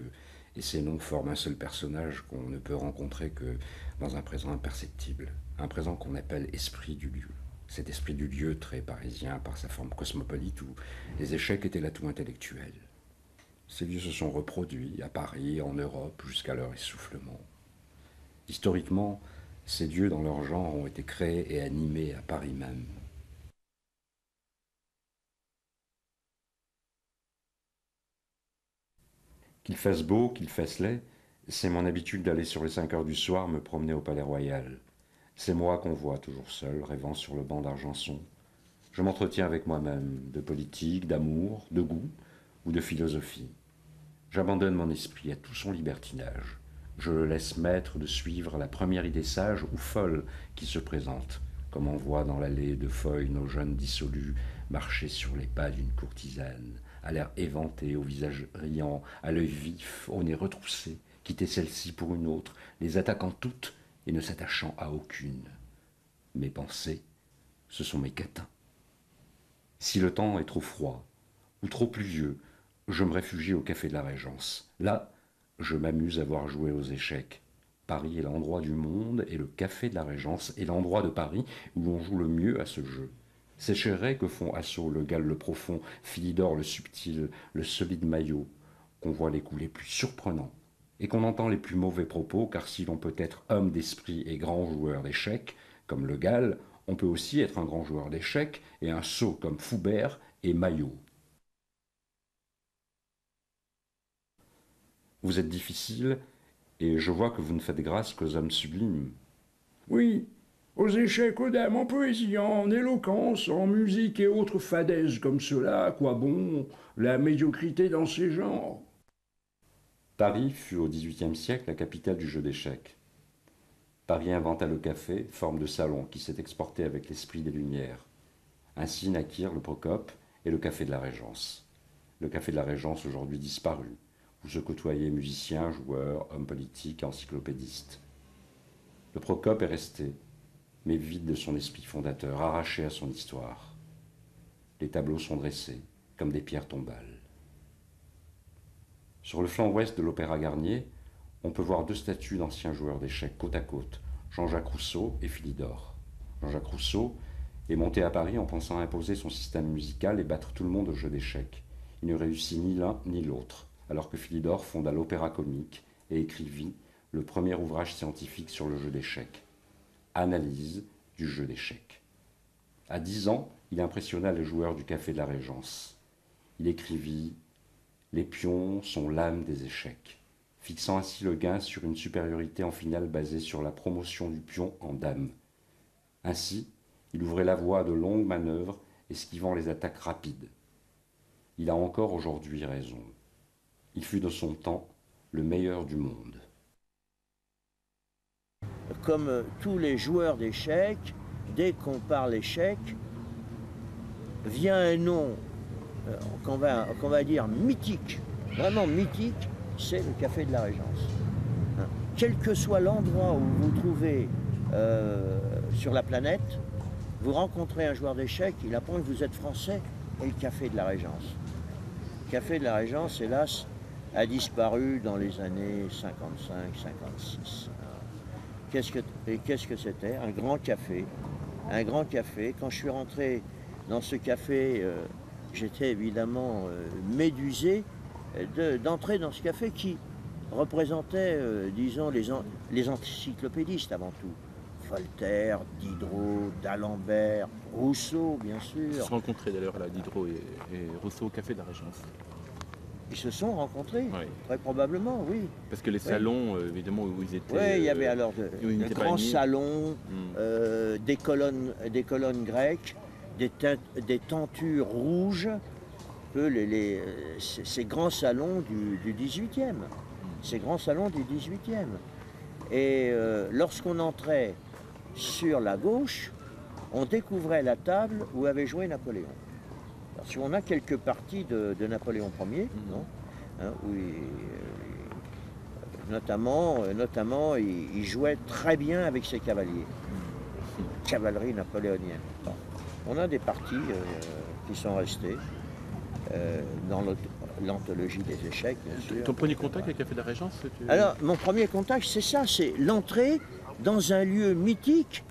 et ces noms forment un seul personnage qu'on ne peut rencontrer que dans un présent imperceptible, un présent qu'on appelle esprit du lieu. Cet esprit du lieu très parisien par sa forme cosmopolite où les échecs étaient l'atout intellectuel. Ces lieux se sont reproduits à Paris, en Europe, jusqu'à leur essoufflement. Historiquement, ces lieux dans leur genre ont été créés et animés à Paris même. Qu'il fasse beau, qu'il fasse laid, c'est mon habitude d'aller sur les 5 heures du soir me promener au Palais Royal. C'est moi qu'on voit toujours seul, rêvant sur le banc d'Argenson. Je m'entretiens avec moi-même, de politique, d'amour, de goût ou de philosophie. J'abandonne mon esprit à tout son libertinage. Je le laisse maître de suivre la première idée sage ou folle qui se présente, comme on voit dans l'allée de feuilles nos jeunes dissolus marcher sur les pas d'une courtisane, à l'air éventé, au visage riant, à l'œil vif, au nez retroussé, quitter celle-ci pour une autre, les attaquant toutes et ne s'attachant à aucune. Mes pensées, ce sont mes catins. Si le temps est trop froid, ou trop pluvieux, je me réfugie au Café de la Régence. Là, je m'amuse à voir jouer aux échecs. Paris est l'endroit du monde et le Café de la Régence est l'endroit de Paris où l'on joue le mieux à ce jeu. C'est chez Ray que font assaut le Gall le profond, Philidor le subtil, le solide Maillot, qu'on voit les coups les plus surprenants et qu'on entend les plus mauvais propos, car si l'on peut être homme d'esprit et grand joueur d'échecs, comme le Gall, on peut aussi être un grand joueur d'échecs et un sot comme Foubert et Maillot. Vous êtes difficile, et je vois que vous ne faites grâce qu'aux hommes sublimes. Oui, aux échecs, aux dames, en poésie, en éloquence, en musique et autres fadaises comme cela, à quoi bon la médiocrité dans ces genres? Paris fut au XVIIIe siècle la capitale du jeu d'échecs. Paris inventa le café, forme de salon, qui s'est exporté avec l'esprit des Lumières. Ainsi naquirent le Procope et le Café de la Régence. Le Café de la Régence aujourd'hui disparu, où se côtoyaient musiciens, joueurs, hommes politiques, encyclopédistes. Le Procope est resté, mais vide de son esprit fondateur, arraché à son histoire. Les tableaux sont dressés, comme des pierres tombales. Sur le flanc ouest de l'Opéra Garnier, on peut voir deux statues d'anciens joueurs d'échecs côte à côte, Jean-Jacques Rousseau et Philidor. Jean-Jacques Rousseau est monté à Paris en pensant imposer son système musical et battre tout le monde au jeu d'échecs. Il ne réussit ni l'un ni l'autre, alors que Philidor fonda l'Opéra Comique et écrivit le premier ouvrage scientifique sur le jeu d'échecs, Analyse du jeu d'échecs. À 10 ans, il impressionna les joueurs du Café de la Régence. Il écrivit « Les pions sont l'âme des échecs », fixant ainsi le gain sur une supériorité en finale basée sur la promotion du pion en dame. Ainsi, il ouvrait la voie à de longues manœuvres, esquivant les attaques rapides. Il a encore aujourd'hui raison. Il fut de son temps le meilleur du monde. Comme tous les joueurs d'échecs, dès qu'on parle échecs, vient un nom qu'on va dire mythique, vraiment mythique, c'est le Café de la Régence. Hein. Quel que soit l'endroit où vous vous trouvez sur la planète, vous rencontrez un joueur d'échecs, il apprend que vous êtes français, et le Café de la Régence. Le Café de la Régence, hélas, a disparu dans les années 55-56. Qu'est-ce que c'était? Un grand café. Un grand café. Quand je suis rentré dans ce café, j'étais évidemment médusé d'entrer dans ce café qui représentait, disons, les encyclopédistes avant tout. Voltaire, Diderot, d'Alembert, Rousseau, bien sûr. Ils se sont rencontrés d'ailleurs, là, Diderot et Rousseau, au Café de la Régence. Ils se sont rencontrés, oui. Très probablement, oui. Parce que les salons, évidemment, où ils étaient... Oui, il y avait alors de grands salons, des colonnes grecques, des tentures rouges, ces grands salons du 18e. Ces grands salons du 18e. Et lorsqu'on entrait sur la gauche, on découvrait la table où avait joué Napoléon. Alors, si on a quelques parties de Napoléon Ier, non, hein, où notamment il jouait très bien avec ses cavaliers, cavalerie napoléonienne. Bon. On a des parties qui sont restées dans l'anthologie des échecs, bien sûr. Ton premier contact avec le Café de la Régence? Alors, mon premier contact, c'est ça, c'est l'entrée dans un lieu mythique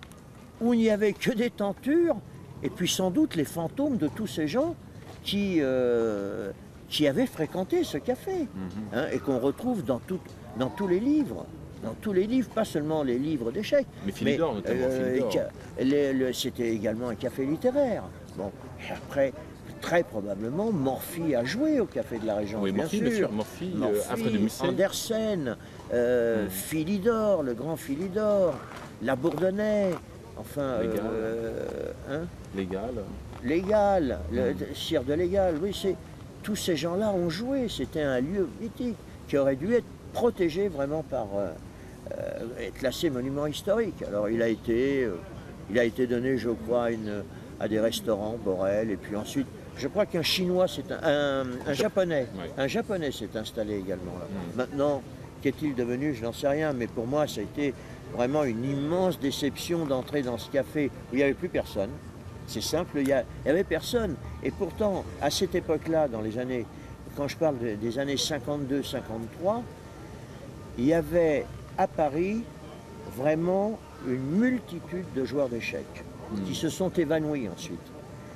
où il n'y avait que des tentures, et puis sans doute les fantômes de tous ces gens qui avaient fréquenté ce café, hein, et qu'on retrouve dans tous les livres. Dans tous les livres, pas seulement les livres d'échecs. Mais Philidor, notamment. Philidor. C'était également un café littéraire. Bon, et après, très probablement, Morphy a joué au Café de la Régence, oui, bien sûr. Morphy, Alfred de Musset. Andersen, Philidor, le grand Philidor, Labourdonnais, enfin... Légal, Sire de Légal, oui, tous ces gens-là ont joué. C'était un lieu mythique qui aurait dû être protégé vraiment par... être classé monument historique. Alors il a été donné, je crois, à des restaurants, Borel, et puis ensuite, je crois qu'un Chinois, un Japonais, oui. Un Japonais s'est installé également là. Maintenant, qu'est-il devenu, je n'en sais rien, mais pour moi, ça a été vraiment une immense déception d'entrer dans ce café où il n'y avait plus personne. C'est simple, il n'y avait personne. Et pourtant, à cette époque-là, dans les années, quand je parle des années 52-53, il y avait à Paris vraiment une multitude de joueurs d'échecs qui se sont évanouis ensuite.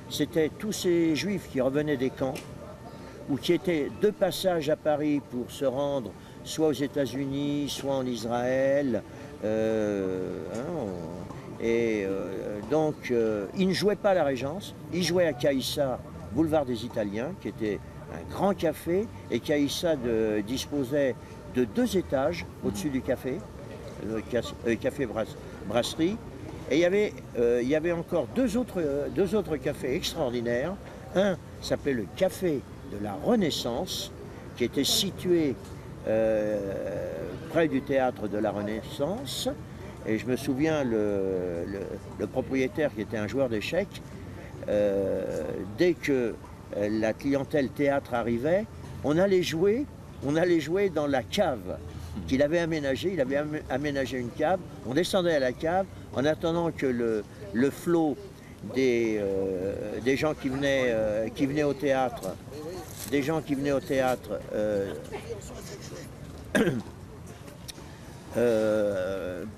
C'était tous ces juifs qui revenaient des camps ou qui étaient de passage à Paris pour se rendre soit aux États-Unis, soit en Israël. Donc, ils ne jouaient pas à la Régence, ils jouaient à Caïssa, boulevard des Italiens, qui était un grand café, et Caïssa disposait de 2 étages au-dessus du café, le café brasserie, et il y avait encore deux autres cafés extraordinaires. Un s'appelait le Café de la Renaissance, qui était situé près du théâtre de la Renaissance. Et je me souviens, le propriétaire, qui était un joueur d'échecs, dès que la clientèle théâtre arrivait, on allait jouer dans la cave qu'il avait aménagée. Il avait aménagé une cave. On descendait à la cave en attendant que le flot des gens qui venaient au théâtre,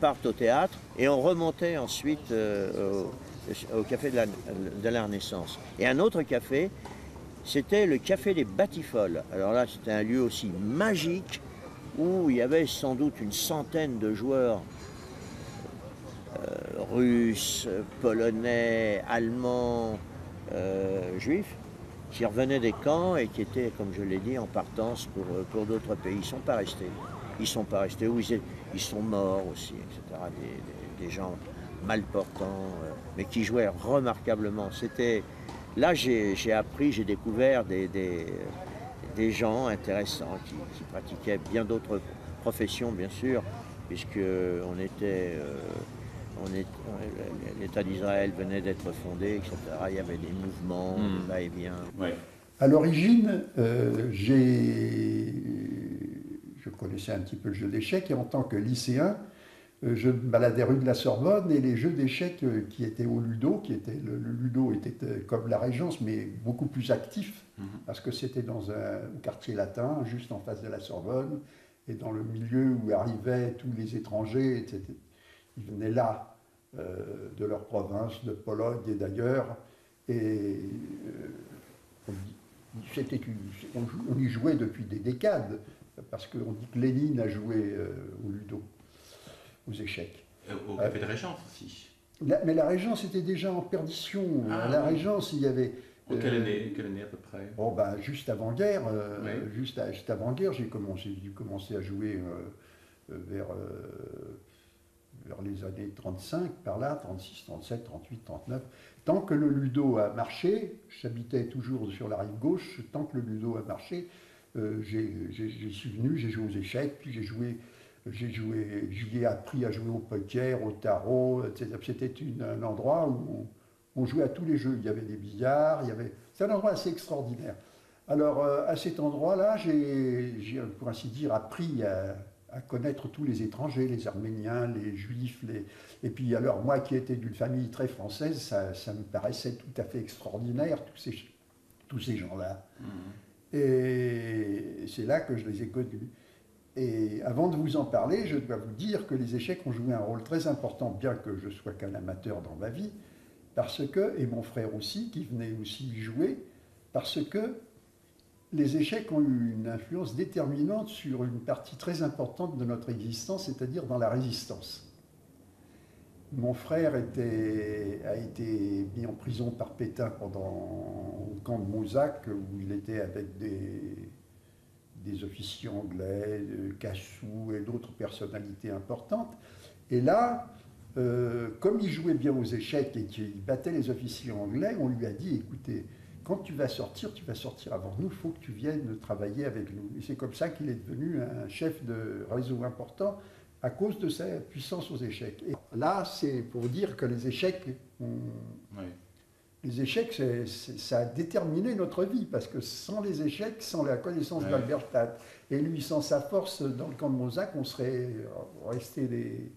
partent au théâtre, et on remontait ensuite au café de la Renaissance. Et un autre café, c'était le café des Batifoles. Alors là, c'était un lieu aussi magique où il y avait sans doute une centaine de joueurs russes, polonais, allemands, juifs, qui revenaient des camps et qui étaient, comme je l'ai dit, en partance pour d'autres pays. Ils ne sont pas restés. Ils ne sont pas restés, ou ils sont morts aussi, etc. Des gens mal portants, mais qui jouaient remarquablement. Là, j'ai appris, j'ai découvert des gens intéressants qui pratiquaient bien d'autres professions, bien sûr, puisque l'État d'Israël venait d'être fondé, etc. Il y avait des mouvements, des va-et-vient. Ouais. À l'origine, je connaissais un petit peu le jeu d'échecs, et en tant que lycéen, je me baladais rue de la Sorbonne, et les jeux d'échecs qui étaient au Ludo, le Ludo était comme la Régence, mais beaucoup plus actif, parce que c'était dans un quartier latin, juste en face de la Sorbonne, et dans le milieu où arrivaient tous les étrangers, etc. Ils venaient là, de leur province, de Pologne et d'ailleurs, et on y jouait depuis des décades, parce qu'on dit que Lénine a joué au Ludo, aux échecs. Au Café de Régence aussi. Mais la Régence était déjà en perdition. La Régence, il y avait... Quelle année à peu près? Bon, juste avant-guerre, juste avant-guerre, j'ai commencé à jouer vers les années 35, par là, 36, 37, 38, 39. Tant que le Ludo a marché, j'habitais toujours sur la rive gauche, tant que le Ludo a marché, j'y suis venu, j'ai joué aux échecs, puis j'y ai appris à jouer au poker, au tarot, etc. C'était un endroit où on jouait à tous les jeux. Il y avait des billards, c'est un endroit assez extraordinaire. Alors, à cet endroit-là, j'ai, pour ainsi dire, appris à connaître tous les étrangers, les Arméniens, les Juifs, et puis alors moi qui étais d'une famille très française, ça me paraissait tout à fait extraordinaire, tous ces gens-là. Et c'est là que je les ai connus. Et avant de vous en parler, je dois vous dire que les échecs ont joué un rôle très important, bien que je sois qu'un amateur dans ma vie, parce que, et mon frère aussi, qui venait aussi y jouer, parce que les échecs ont eu une influence déterminante sur une partie très importante de notre existence, c'est-à-dire dans la résistance. Mon frère a été mis en prison par Pétain au camp de Mozac, où il était avec des officiers anglais, Cassou et d'autres personnalités importantes. Et là, comme il jouait bien aux échecs et qu'il battait les officiers anglais, on lui a dit, écoutez, quand tu vas sortir avant nous, il faut que tu viennes travailler avec nous. Et c'est comme ça qu'il est devenu un chef de réseau important à cause de sa puissance aux échecs. Et là, c'est pour dire que les échecs, ça a déterminé notre vie, parce que sans les échecs, sans la connaissance d'Alberstadt, et lui sans sa force dans le camp de Mozac, on serait resté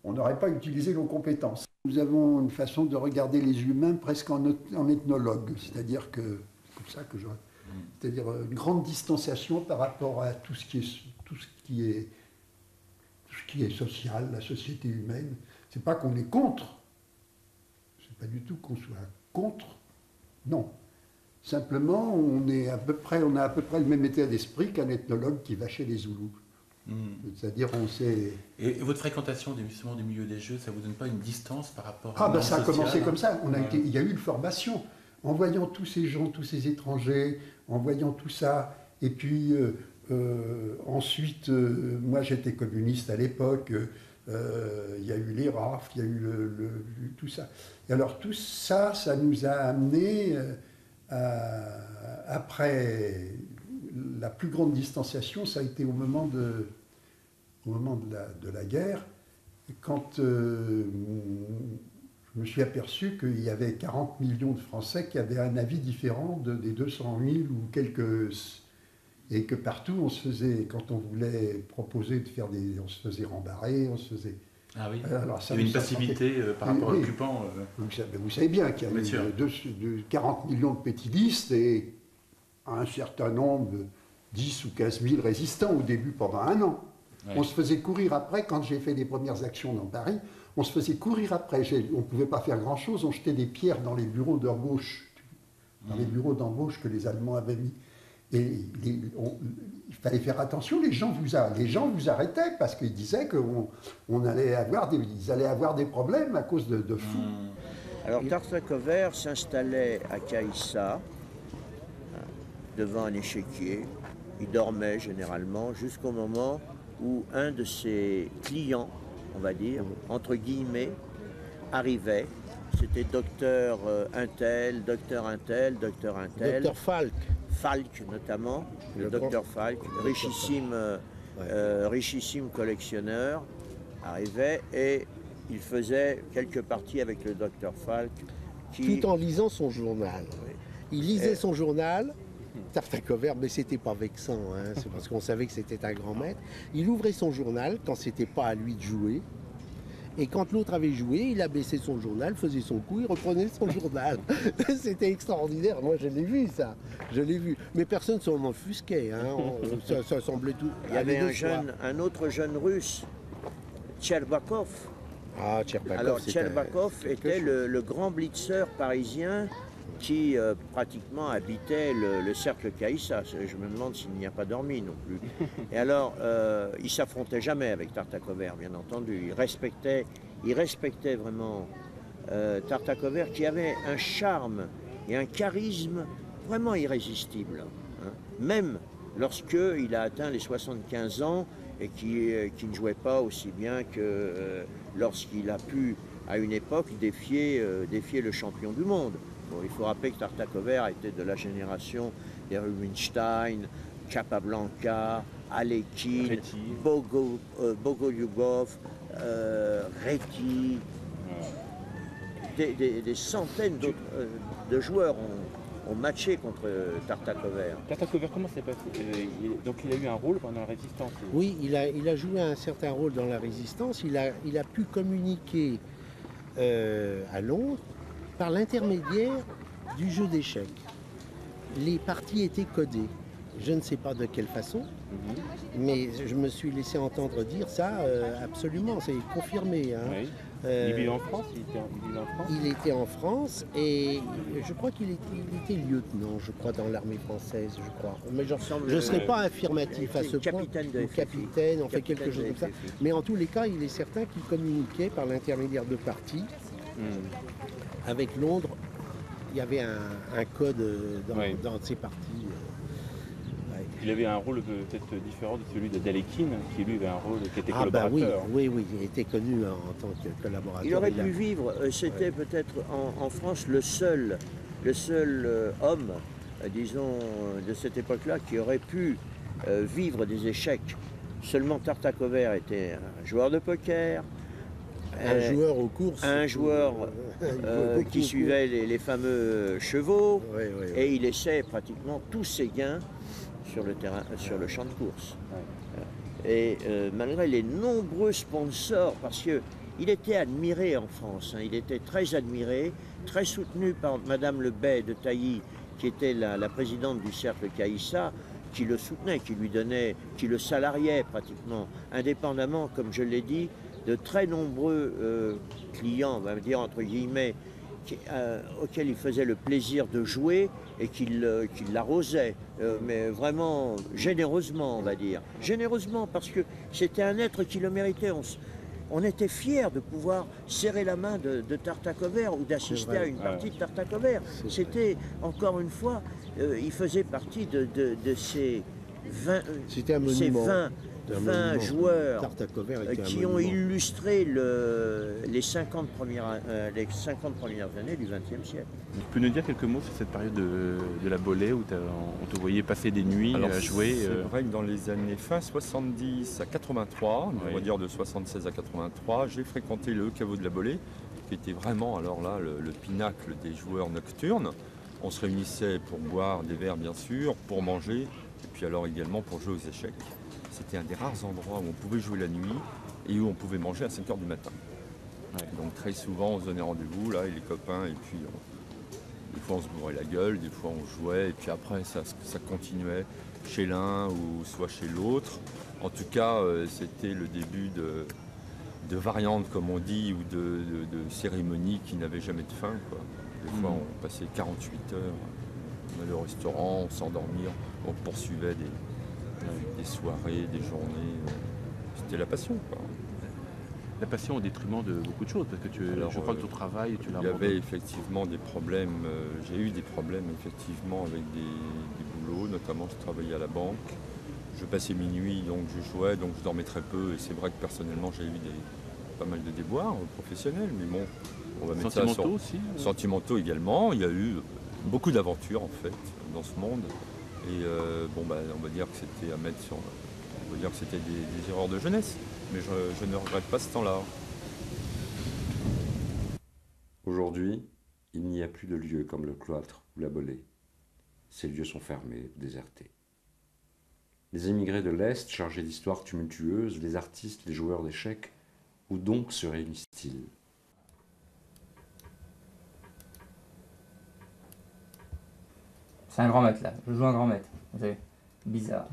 on n'aurait pas utilisé nos compétences. Nous avons une façon de regarder les humains presque en ethnologue, c'est-à-dire que, c'est comme ça que je... C'est-à-dire une grande distanciation par rapport à tout ce qui est social, la société humaine. C'est pas qu'on est contre, c'est pas du tout qu'on soit contre, non. Simplement, on a à peu près le même état d'esprit qu'un ethnologue qui va chez les Zoulous. C'est-à-dire, on sait... Et votre fréquentation justement du milieu des jeux, ça vous donne pas une distance par rapport à... Ah ben ça a commencé comme ça, il y a eu une formation. En voyant tous ces gens, tous ces étrangers, en voyant tout ça, et puis ensuite, moi j'étais communiste à l'époque, il y a eu les RAF, il y a eu tout ça. Et alors tout ça, ça nous a amené, après la plus grande distanciation, ça a été au moment de la guerre, quand je me suis aperçu qu'il y avait 40 millions de Français qui avaient un avis différent des 200 000 ou quelques... Et que partout, on se faisait, quand on voulait proposer de faire on se faisait rembarrer, on se faisait... Ah oui, alors, ça, il y avait une passivité par rapport à l'occupant. Vous savez bien qu'il y a eu de 40 millions de pétillistes et un certain nombre, 10 ou 15 000 résistants au début pendant un an. Ouais. On se faisait courir après, quand j'ai fait les premières actions dans Paris, on se faisait courir après. On ne pouvait pas faire grand-chose, on jetait des pierres dans les bureaux d'embauche, les bureaux d'embauche que les Allemands avaient mis. Et il fallait faire attention, les gens vous arrêtaient parce qu'ils disaient qu'ils allaient avoir des problèmes à cause de fous. Alors Tartakover s'installait à Caïssa, devant un échiquier. Il dormait généralement jusqu'au moment où un de ses clients, on va dire, entre guillemets, arrivait. C'était docteur Intel, docteur Intel, docteur Intel. Docteur Falk. Falk notamment, le docteur Falk, richissime collectionneur, arrivait et il faisait quelques parties avec le docteur Falk. Tout en lisant son journal. Oui. Il lisait son journal, Tartakover, mais c'était pas vexant, hein, c'est parce qu'on savait que c'était un grand maître. Il ouvrait son journal quand c'était pas à lui de jouer. Et quand l'autre avait joué, il abaissait son journal, faisait son coup, il reprenait son journal. C'était extraordinaire, moi je l'ai vu ça, je l'ai vu. Mais personne ne s'en offusquait, hein. Ça semblait tout... Il y avait un autre jeune russe, Tcherbakov. Ah, Tcherbakov. Alors Tcherbakov était le grand blitzer parisien qui pratiquement habitait le cercle Caïssa. Je me demande s'il n'y a pas dormi non plus. Et alors, il ne s'affrontait jamais avec Tartakover, bien entendu. Il respectait vraiment Tartakover, qui avait un charme et un charisme vraiment irrésistible. Hein. Même lorsqu'il a atteint les 75 ans et qui ne jouait pas aussi bien que lorsqu'il a pu, à une époque, défier le champion du monde. Bon, il faut rappeler que Tartakover était de la génération des Rubinstein, Capablanca, Alekhine, Bogolyubov, Réti. Des centaines de joueurs ont matché contre Tartakover. Tartakover, comment c'est passé? Donc il a eu un rôle pendant la Résistance? Oui, il a joué un certain rôle dans la Résistance. Il a pu communiquer à Londres par l'intermédiaire du jeu d'échecs. Les parties étaient codées. Je ne sais pas de quelle façon, mais je me suis laissé entendre dire ça absolument, c'est confirmé. Hein. Oui. Il vivait en France, il était en France et je crois qu'il était lieutenant, je crois, dans l'armée française, je crois. Mais je ne serai pas affirmatif à ce point, ou capitaine, on fait quelque chose comme ça. Mais en tous les cas, il est certain qu'il communiquait par l'intermédiaire de parties. Avec Londres, il y avait un code dans ces parties. Il avait un rôle peut-être différent de celui de Alekhine, qui lui avait un rôle qui était collaborateur. oui, il était connu en tant que collaborateur. Il aurait pu vivre, c'était peut-être en France le seul homme, disons, de cette époque-là, qui aurait pu vivre des échecs. Seulement Tartakover était un joueur de poker, un joueur aux courses, un joueur qui suivait les fameux chevaux, et il laissait pratiquement tous ses gains sur le terrain, sur le champ de course. Et malgré les nombreux sponsors, parce que il était admiré en France, hein. Il était très admiré, très soutenu par Madame Le Bay de Tailly, qui était la présidente du cercle Caïssa, qui le soutenait, qui lui donnait, qui le salariait pratiquement, indépendamment, comme je l'ai dit, de très nombreux clients, on va dire entre guillemets, auxquels il faisait le plaisir de jouer et qu'il l'arrosait, mais vraiment généreusement, on va dire. Généreusement, parce que c'était un être qui le méritait. On était fiers de pouvoir serrer la main de Tartacover ou d'assister à une partie de Tartacover. C'était, encore une fois, il faisait partie de ces 20 joueurs qui ont illustré les 50 premières années du XXe siècle. Tu peux nous dire quelques mots sur cette période de la Bollée où on te voyait passer des nuits à jouer C'est vrai que dans les années fin 70 à 83, on va dire de 76 à 83, j'ai fréquenté le caveau de la Bollée, qui était vraiment alors là le pinacle des joueurs nocturnes. On se réunissait pour boire des verres bien sûr, pour manger, et puis alors également pour jouer aux échecs. C'était un des rares endroits où on pouvait jouer la nuit et où on pouvait manger à 5 h du matin. Donc très souvent on se donnait rendez-vous là, et les copains, et puis des fois on se bourrait la gueule, des fois on jouait, et puis après ça continuait chez l'un ou soit chez l'autre. En tout cas, c'était le début de variantes, comme on dit, ou de cérémonies qui n'avaient jamais de fin, quoi. Des fois on passait 48 heures, on allait au restaurant, on s'endormir, on poursuivait des soirées, des journées. C'était la passion, quoi. La passion au détriment de beaucoup de choses, parce que je crois que ton travail, tu l'as. Il y avait effectivement des problèmes, j'ai eu des problèmes effectivement avec des boulots, notamment je travaillais à la banque. Je passais minuit, donc je jouais, donc je dormais très peu, et c'est vrai que personnellement j'ai eu pas mal de déboires professionnels, mais bon, on va mettre ça sur... Sentimentaux aussi Sentimentaux également, il y a eu beaucoup d'aventures en fait dans ce monde, et on va dire que c'était à mettre sur... On va dire que c'était des erreurs de jeunesse, mais je ne regrette pas ce temps-là. Aujourd'hui, il n'y a plus de lieux comme le cloître ou la Bollée. Ces lieux sont fermés ou désertés. Les émigrés de l'Est, chargés d'histoires tumultueuses, les artistes, les joueurs d'échecs, où donc se réunissent-ils? C'est un grand maître là, je joue un grand maître, vous savez, bizarre.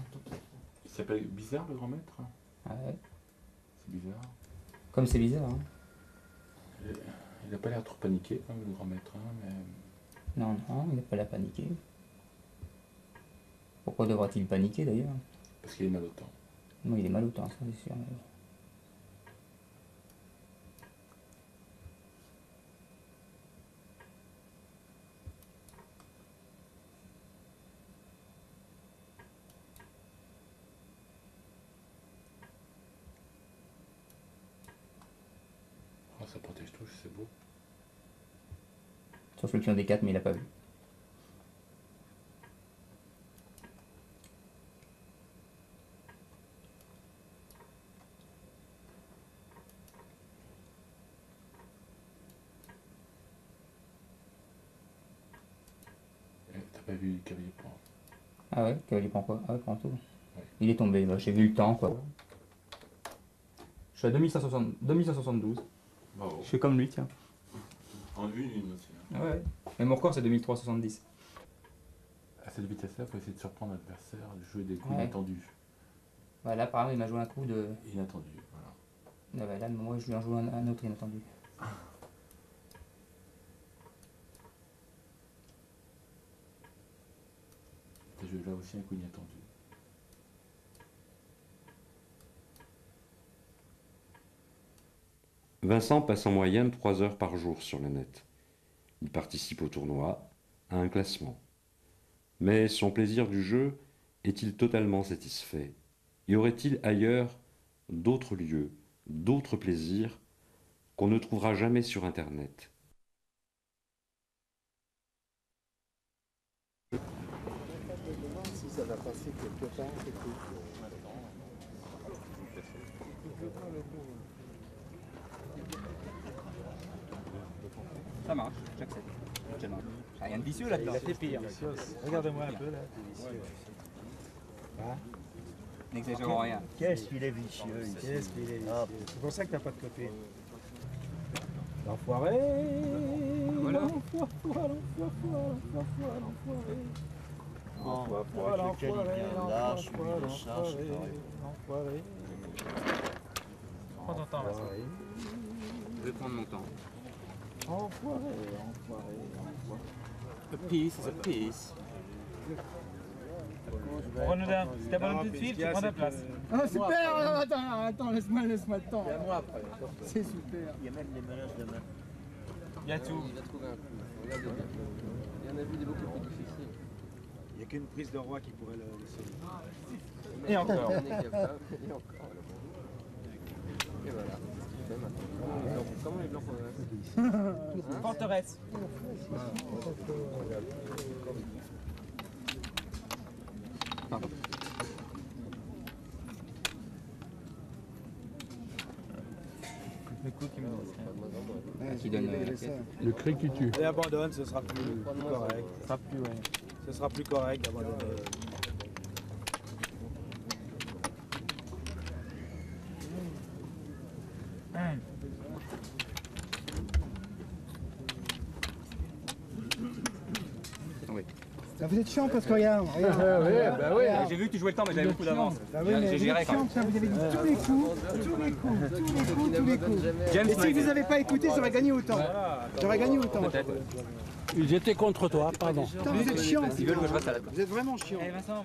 Il s'appelle Bizarre le grand maître? Ouais. C'est bizarre. Comme c'est bizarre, hein. Il n'a pas l'air trop paniqué, quand même, le grand maître, hein, mais... Non, il n'a pas l'air paniqué. Pourquoi devrait-il paniquer d'ailleurs? Parce qu'il est mal au temps. Non, il est mal au temps, ça c'est sûr. Oh, ça protège tout, c'est beau. Sauf le pion des 4, mais il n'a pas vu. T'as pas vu le cavalier prendre? Ah ouais, cavalier prend quoi? Ah ouais, prend tout. Ouais. Il est tombé, bah, j'ai vu le temps quoi. Je suis à 2172. Bravo. Je suis comme lui, tiens. En une aussi. Hein. Ouais. Mais mon record c'est 2370. À cette vitesse-là, il faut essayer de surprendre l'adversaire, de jouer des coups Ouais. inattendus. Bah, là, par exemple, il m'a joué un coup de... Inattendu, voilà. Ah bah, là, moi, je lui en joue un autre inattendu. T'as joué là aussi un coup inattendu. Vincent passe en moyenne 3 heures par jour sur le net. Il participe au tournoi, à un classement. Mais son plaisir du jeu est-il totalement satisfait? Y aurait-il ailleurs d'autres lieux, d'autres plaisirs qu'on ne trouvera jamais sur Internet? Si ça va passer quelque part, Ça marche, j'accepte. Rien de vicieux là-dedans. Il a fait pire. Regardez-moi un peu là. Hein? N'exagérons rien. Qu'est-ce qu'il est vicieux. Qu'est-ce qu'il est vicieux. C'est pour ça que t'as pas de copine. L'enfoiré. Voilà. L'enfoiré. Prends ton temps, là. Je vais prendre mon temps. Enfoiré. A piece is a piece. Renaudin, si t'as pas tout de suite, tu prends ta place. Ah, super. Attends, laisse-moi le temps. Et à moi après. C'est super. Il y a même les menaces de main. Il y a tout. Il va trouver un coup. Regardez bien. Il y en a vu des beaucoup plus difficiles. Il n'y a qu'une prise de roi qui pourrait le sauver. Et encore. Et encore. Et voilà. Comment les blancs progressent? Forteresse. Pardon. Le coup qui me Qui donne la tête. Le cri qui tue. Et abandonne, ce sera plus correct. Ce sera plus correct d'abandonner. Oui. Ça vous êtes chiant parce que regarde. J'ai vu que tu jouais le temps, mais j'avais beaucoup d'avance. J'ai géré quand même. Vous avez dit tous les coups. James Et si vous n'avez pas écouté, j'aurais gagné autant. Peut-être. Ils étaient contre toi, pardon. Putain, vous êtes chiant. Ils veulent que je reste à la Vous êtes vraiment chiant. Vincent.